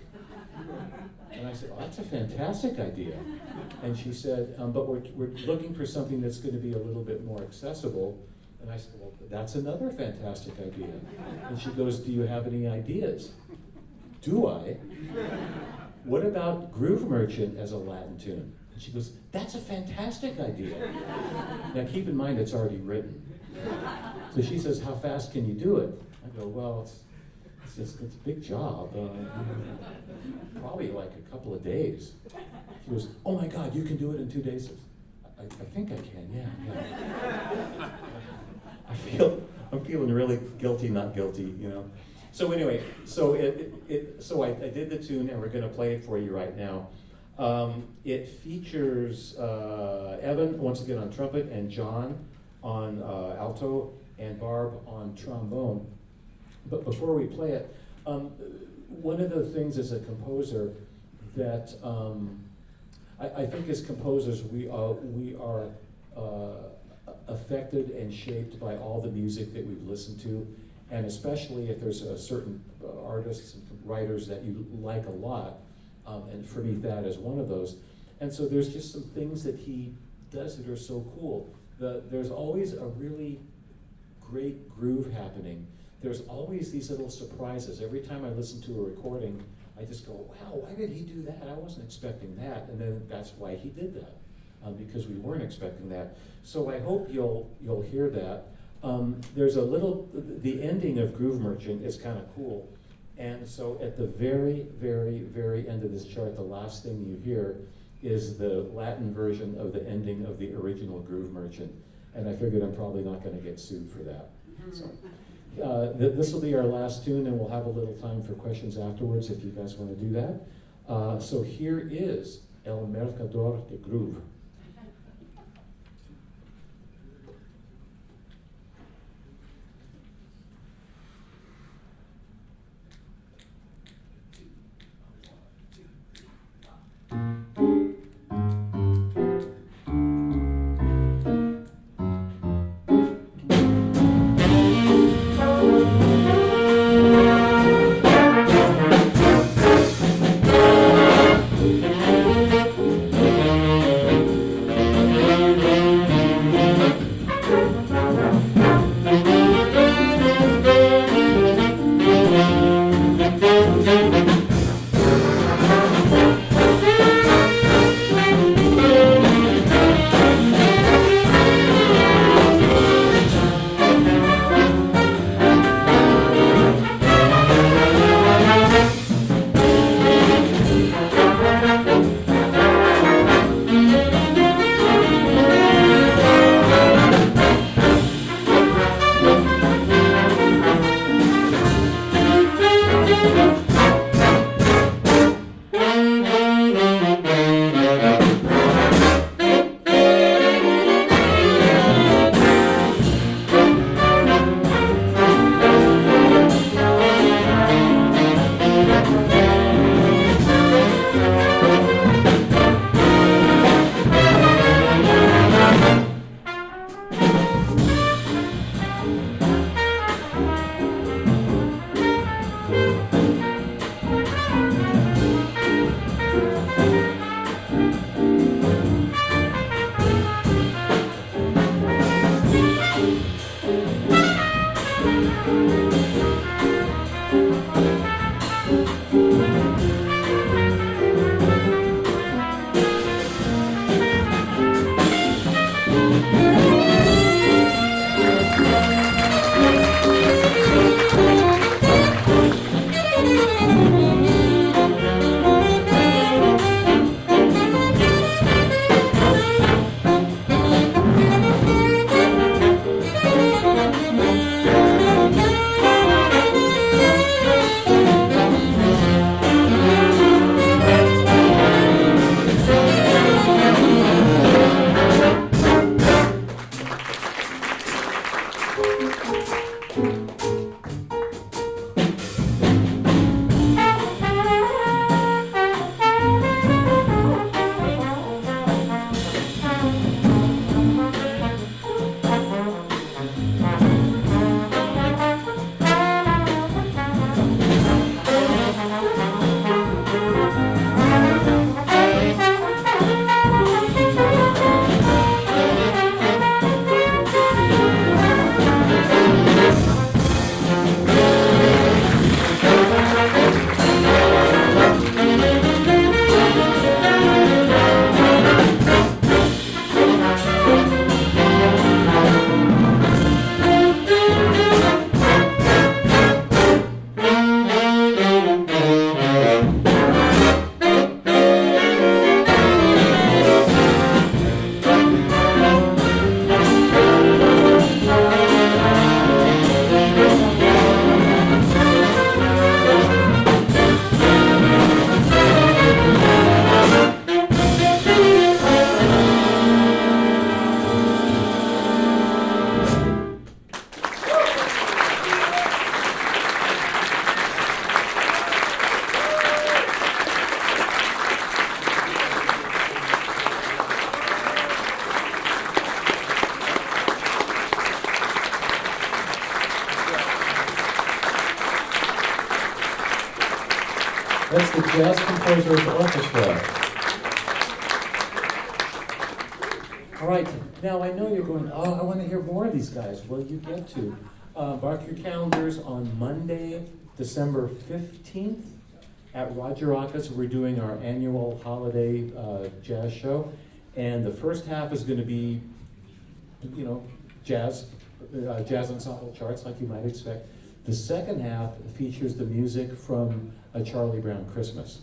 Speaker 2: And I said, oh, that's a fantastic idea. And she said, but we're looking for something that's going to be a little bit more accessible. And I said, well, that's another fantastic idea. And she goes, do you have any ideas? Do I? What about Groove Merchant as a Latin tune? And she goes, that's a fantastic idea. Now keep in mind it's already written. So she says, how fast can you do it? I go, well, it's a big job. Probably like a couple of days. She goes, oh my God, you can do it in 2 days? I think I can, yeah. I'm feeling really guilty, not guilty, you know. So anyway, so I did the tune, and we're going to play it for you right now. It features Evan once again on trumpet, and John on alto, and Barb on trombone. But before we play it, one of the things as a composer that I think as composers we are affected and shaped by all the music that we've listened to, and especially if there's a certain artists and writers that you like a lot, and for me Thad is one of those. And so there's just some things that he does that are so cool. There's always a really great groove happening. There's always these little surprises. Every time I listen to a recording, I just go, wow, why did he do that? I wasn't expecting that. And then that's why he did that, because we weren't expecting that. So I hope you'll hear that. There's a little, the ending of Groove Merchant is kind of cool. And so at the very, very, very end of this chart, the last thing you hear is the Latin version of the ending of the original Groove Merchant. And I figured I'm probably not going to get sued for that. So this will be our last tune, and we'll have a little time for questions afterwards if you guys want to do that. So here is El Mercador de Groove. That's the Jazz Composers Orchestra. All right, now I know you're going, oh, I want to hear more of these guys. Well, you get to. Mark your calendars on Monday, December 15th at Roger Aka's. We're doing our annual holiday jazz show. And the first half is going to be, you know, jazz ensemble charts like you might expect. The second half features the music from A Charlie Brown Christmas.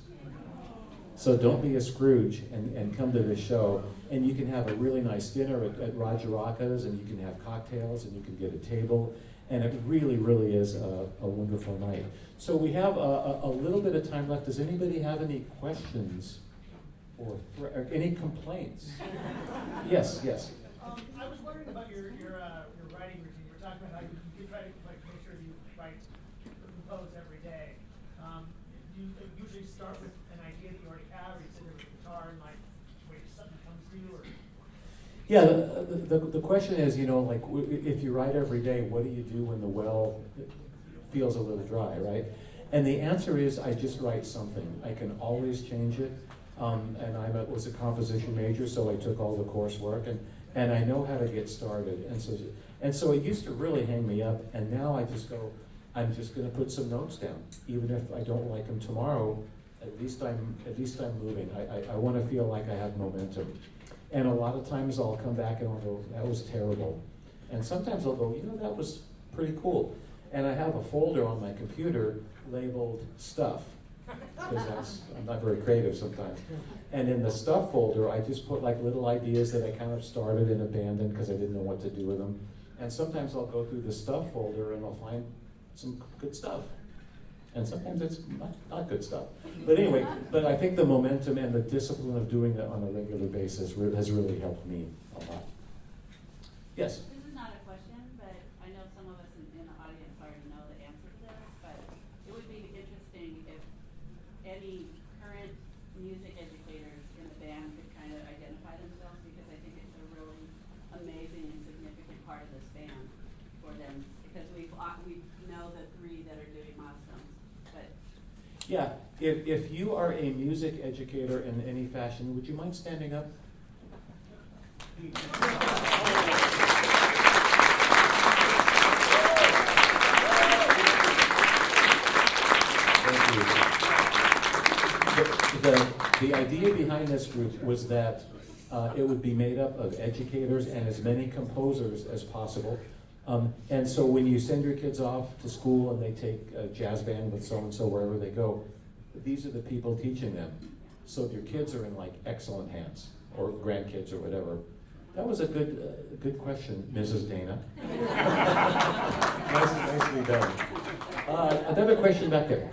Speaker 2: So don't be a Scrooge and come to this show. And you can have a really nice dinner at Roger Aka's, and you can have cocktails, and you can get a table. And it really, really is a wonderful night. So we have a little bit of time left. Does anybody have any questions or any complaints? Yes.
Speaker 5: I was wondering about your writing routine. You were talking about how you try to make sure you write or compose every day. Do you usually start with an idea that you already have, or you sit there with a guitar and wait till something comes to you? Or
Speaker 2: Yeah, the question is, you know, like if you write every day, what do you do when the well feels a little dry, right? And the answer is, I just write something. I can always change it. And I was a composition major, so I took all the coursework, and I know how to get started. And so it used to really hang me up, and now I just go, I'm just going to put some notes down, even if I don't like them tomorrow. At least I'm moving. I want to feel like I have momentum. And a lot of times I'll come back and I'll go, that was terrible. And sometimes I'll go, you know, that was pretty cool. And I have a folder on my computer labeled stuff, because I'm not very creative sometimes. And in the stuff folder, I just put like little ideas that I kind of started and abandoned because I didn't know what to do with them. And sometimes I'll go through the stuff folder and I'll find some good stuff. And sometimes it's not good stuff. But anyway, but I think the momentum and the discipline of doing that on a regular basis has really helped me a lot. Yes?
Speaker 6: This is not a question, but I know some of us in the audience already know the answer to this, but it would be interesting if any current music educators in the band could kind of identify themselves, because I think it's a really amazing and significant part of this band for them, because we know the three that are doing milestones. But
Speaker 2: Yeah, if you are a music educator in any fashion, would you mind standing up? Thank you. The idea behind this group was that it would be made up of educators and as many composers as possible. And so when you send your kids off to school and they take a jazz band with so-and-so wherever they go, these are the people teaching them. So your kids are in like excellent hands, or grandkids or whatever. That was a good question, Mrs. Dana. Nicely done. Another question back there.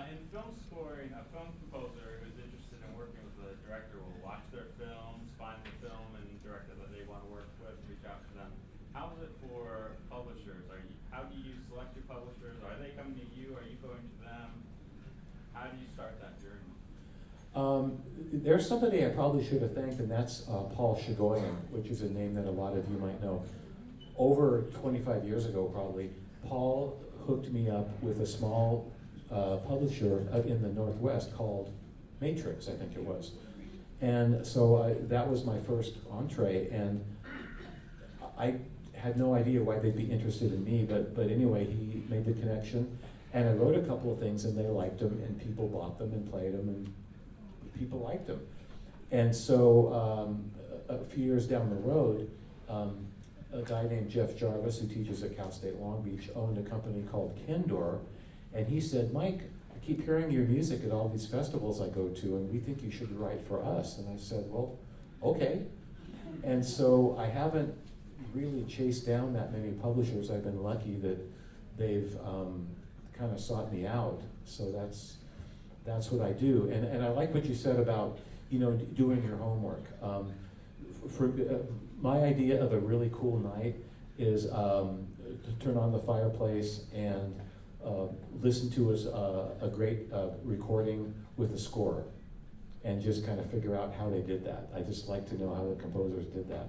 Speaker 7: In film scoring, a film composer who's interested in working with a director will watch their films, find the film and director that they want to work with, reach out to them. How is it for publishers? How do you select your publishers? Are they coming to you? Are you going to them? How do you start that journey?
Speaker 2: There's somebody I probably should have thanked, and that's Paul Shigoyan, which is a name that a lot of you might know. Over 25 years ago, probably, Paul hooked me up with a small publisher in the Northwest called Matrix, I think it was. And so that was my first entree, and I had no idea why they'd be interested in me, but anyway, he made the connection, and I wrote a couple of things, and they liked them, and people bought them and played them, and people liked them. And so a few years down the road, a guy named Jeff Jarvis, who teaches at Cal State Long Beach, owned a company called Kendor, and he said, Mike, I keep hearing your music at all these festivals I go to, and we think you should write for us. And I said, well, okay. And so I haven't really chased down that many publishers. I've been lucky that they've kind of sought me out. So that's what I do. And I like what you said about, you know, doing your homework. My idea of a really cool night is to turn on the fireplace and listen to a great recording with a score, and just kind of figure out how they did that. I just like to know how the composers did that,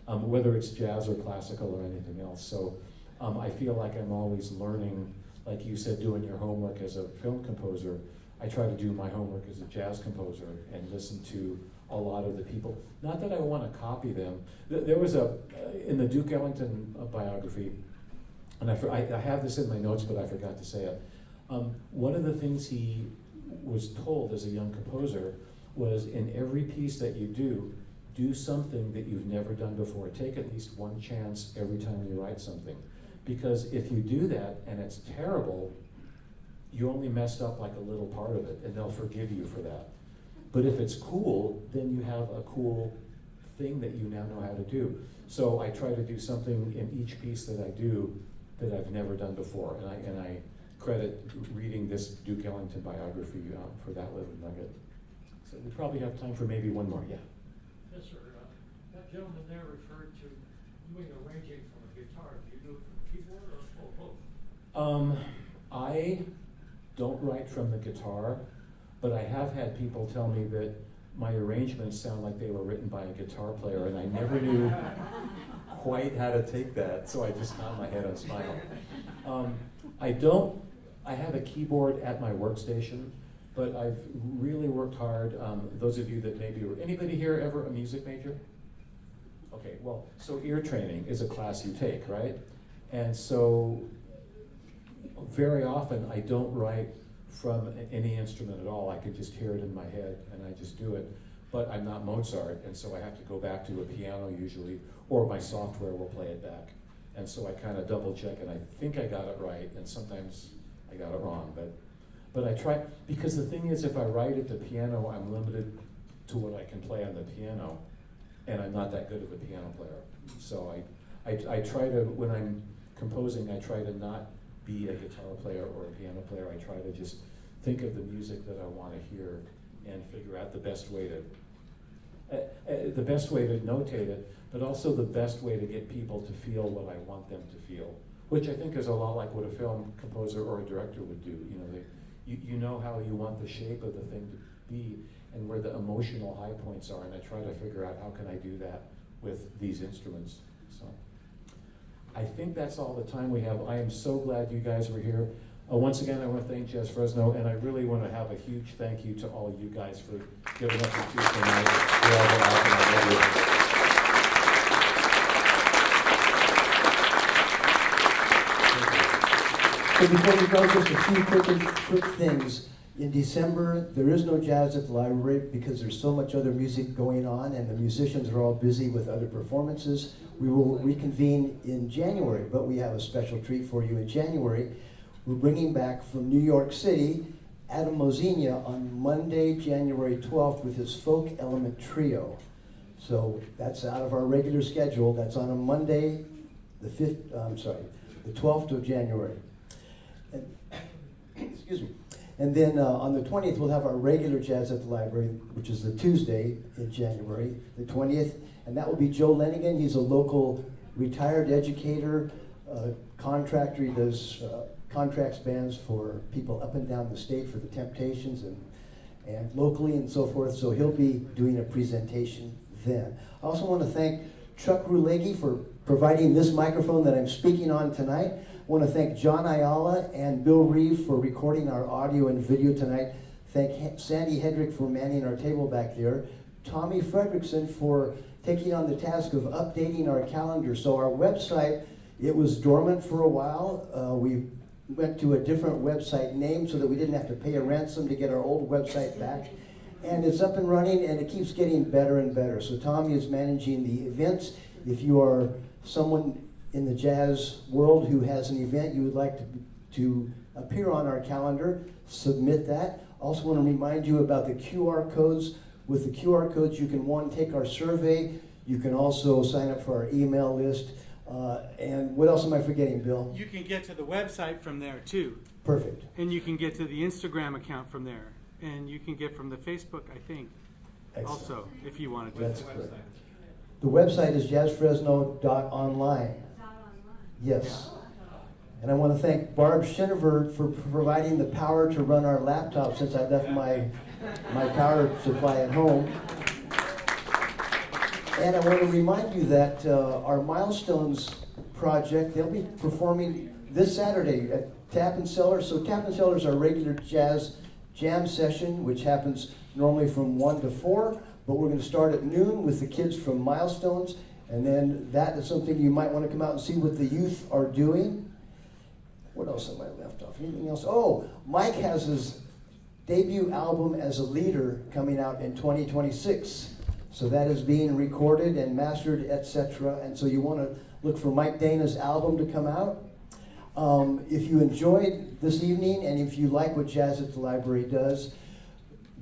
Speaker 2: whether it's jazz or classical or anything else. So I feel like I'm always learning, like you said, doing your homework as a film composer. I try to do my homework as a jazz composer and listen to a lot of the people. Not that I want to copy them. There was in the Duke Ellington biography, and I have this in my notes, but I forgot to say it. One of the things he was told as a young composer was, in every piece that you do something that you've never done before. Take at least one chance every time you write something. Because if you do that and it's terrible, you only messed up like a little part of it, and they'll forgive you for that. But if it's cool, then you have a cool thing that you now know how to do. So I try to do something in each piece that I do that I've never done before, and I credit reading this Duke Ellington biography for that little nugget. So we probably have time for maybe one more. Yeah.
Speaker 8: Yes, sir. That gentleman there referred to doing arranging from a guitar. Do you do it from the keyboard or both?
Speaker 2: I don't write from the guitar, but I have had people tell me that my arrangements sound like they were written by a guitar player, and I never knew quite how to take that, so I just nod my head and smile. I have a keyboard at my workstation, but I've really worked hard. Those of you that maybe were, anybody here ever a music major? Okay, well, so ear training is a class you take, right? And so very often I don't write from any instrument at all. I can just hear it in my head and I just do it. But I'm not Mozart, and so I have to go back to a piano usually, or my software will play it back. And so I kind of double check, and I think I got it right, and sometimes I got it wrong. But I try, because the thing is, if I write at the piano, I'm limited to what I can play on the piano, and I'm not that good of a piano player. So I try to, when I'm composing, I try to not be a guitar player or a piano player. I try to just think of the music that I want to hear and figure out the best way to notate it, but also the best way to get people to feel what I want them to feel, which I think is a lot like what a film composer or a director would do. You know, you know how you want the shape of the thing to be and where the emotional high points are, and I try to figure out how can I do that with these instruments. So I think that's all the time we have. I am so glad you guys were here. Once again, I want to thank JazzFresno, and I really want to have a huge thank you to all you guys for giving us a Tuesday night. You're all awesome. I love you.
Speaker 1: So before we go, just a few quick things. In December, there is no jazz at the library because there's so much other music going on and the musicians are all busy with other performances. We will reconvene in January, but we have a special treat for you in January. We're bringing back from New York City Adam Mozenia on Monday, January 12th with his Folk Element Trio. So that's out of our regular schedule. That's on a Monday, the 12th of January. And, excuse me. And then on the 20th, we'll have our regular Jazz at the Library, which is the Tuesday in January, the 20th. And that will be Joe Lenigan. He's a local retired educator, contractor. He does contracts bands for people up and down the state for the Temptations and locally and so forth. So he'll be doing a presentation then. I also want to thank Chuck Ruleggi for providing this microphone that I'm speaking on tonight. I want to thank John Ayala and Bill Reeve for recording our audio and video tonight. Thank Sandy Hedrick for manning our table back there. Tommy Fredrickson for taking on the task of updating our calendar. So our website, it was dormant for a while. We went to a different website name so that we didn't have to pay a ransom to get our old website back. And it's up and running, and it keeps getting better and better. So Tommy is managing the events. If you are someone in the jazz world who has an event you would like to appear on our calendar, submit that. Also want to remind you about the QR codes. With the QR codes, you can, one, take our survey. You can also sign up for our email list. And what else am I forgetting, Bill?
Speaker 9: You can get to the website from there too.
Speaker 1: Perfect.
Speaker 9: And you can get to the Instagram account from there. And you can get from the Facebook, I think,
Speaker 1: Excellent.
Speaker 9: Also, if you want to do
Speaker 1: That's
Speaker 9: that.
Speaker 1: correct. The website is jazzfresno.online. Yes. And I want to thank Barb Schinnever for providing the power to run our laptop since I left my power supply at home. And I want to remind you that our Milestones project, they'll be performing this Saturday at Tap and Cellar. So Tap and Cellar is our regular jazz jam session, which happens normally from 1 to 4, but we're going to start at noon with the kids from Milestones, and then that is something you might want to come out and see what the youth are doing. What else have I left off? Anything else? Oh, Mike has his debut album as a leader coming out in 2026. So that is being recorded and mastered, etc. And so you want to look for Mike Dana's album to come out. If you enjoyed this evening and if you like what Jazz at the Library does,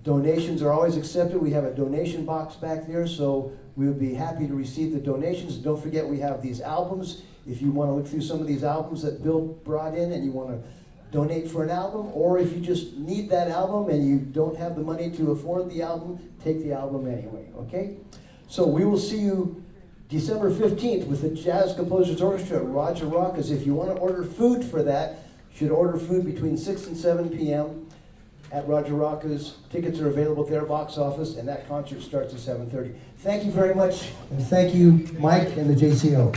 Speaker 1: donations are always accepted. We have a donation box back there, so we would be happy to receive the donations. Don't forget we have these albums. If you want to look through some of these albums that Bill brought in and you want to donate for an album, or if you just need that album and you don't have the money to afford the album, take the album anyway, okay? So we will see you December 15th with the Jazz Composers Orchestra at Roger Rocca's. If you want to order food for that, you should order food between 6 and 7 p.m. at Roger Rocca's. Tickets are available at their box office, and that concert starts at 7:30. Thank you very much, and thank you, Mike and the JCO.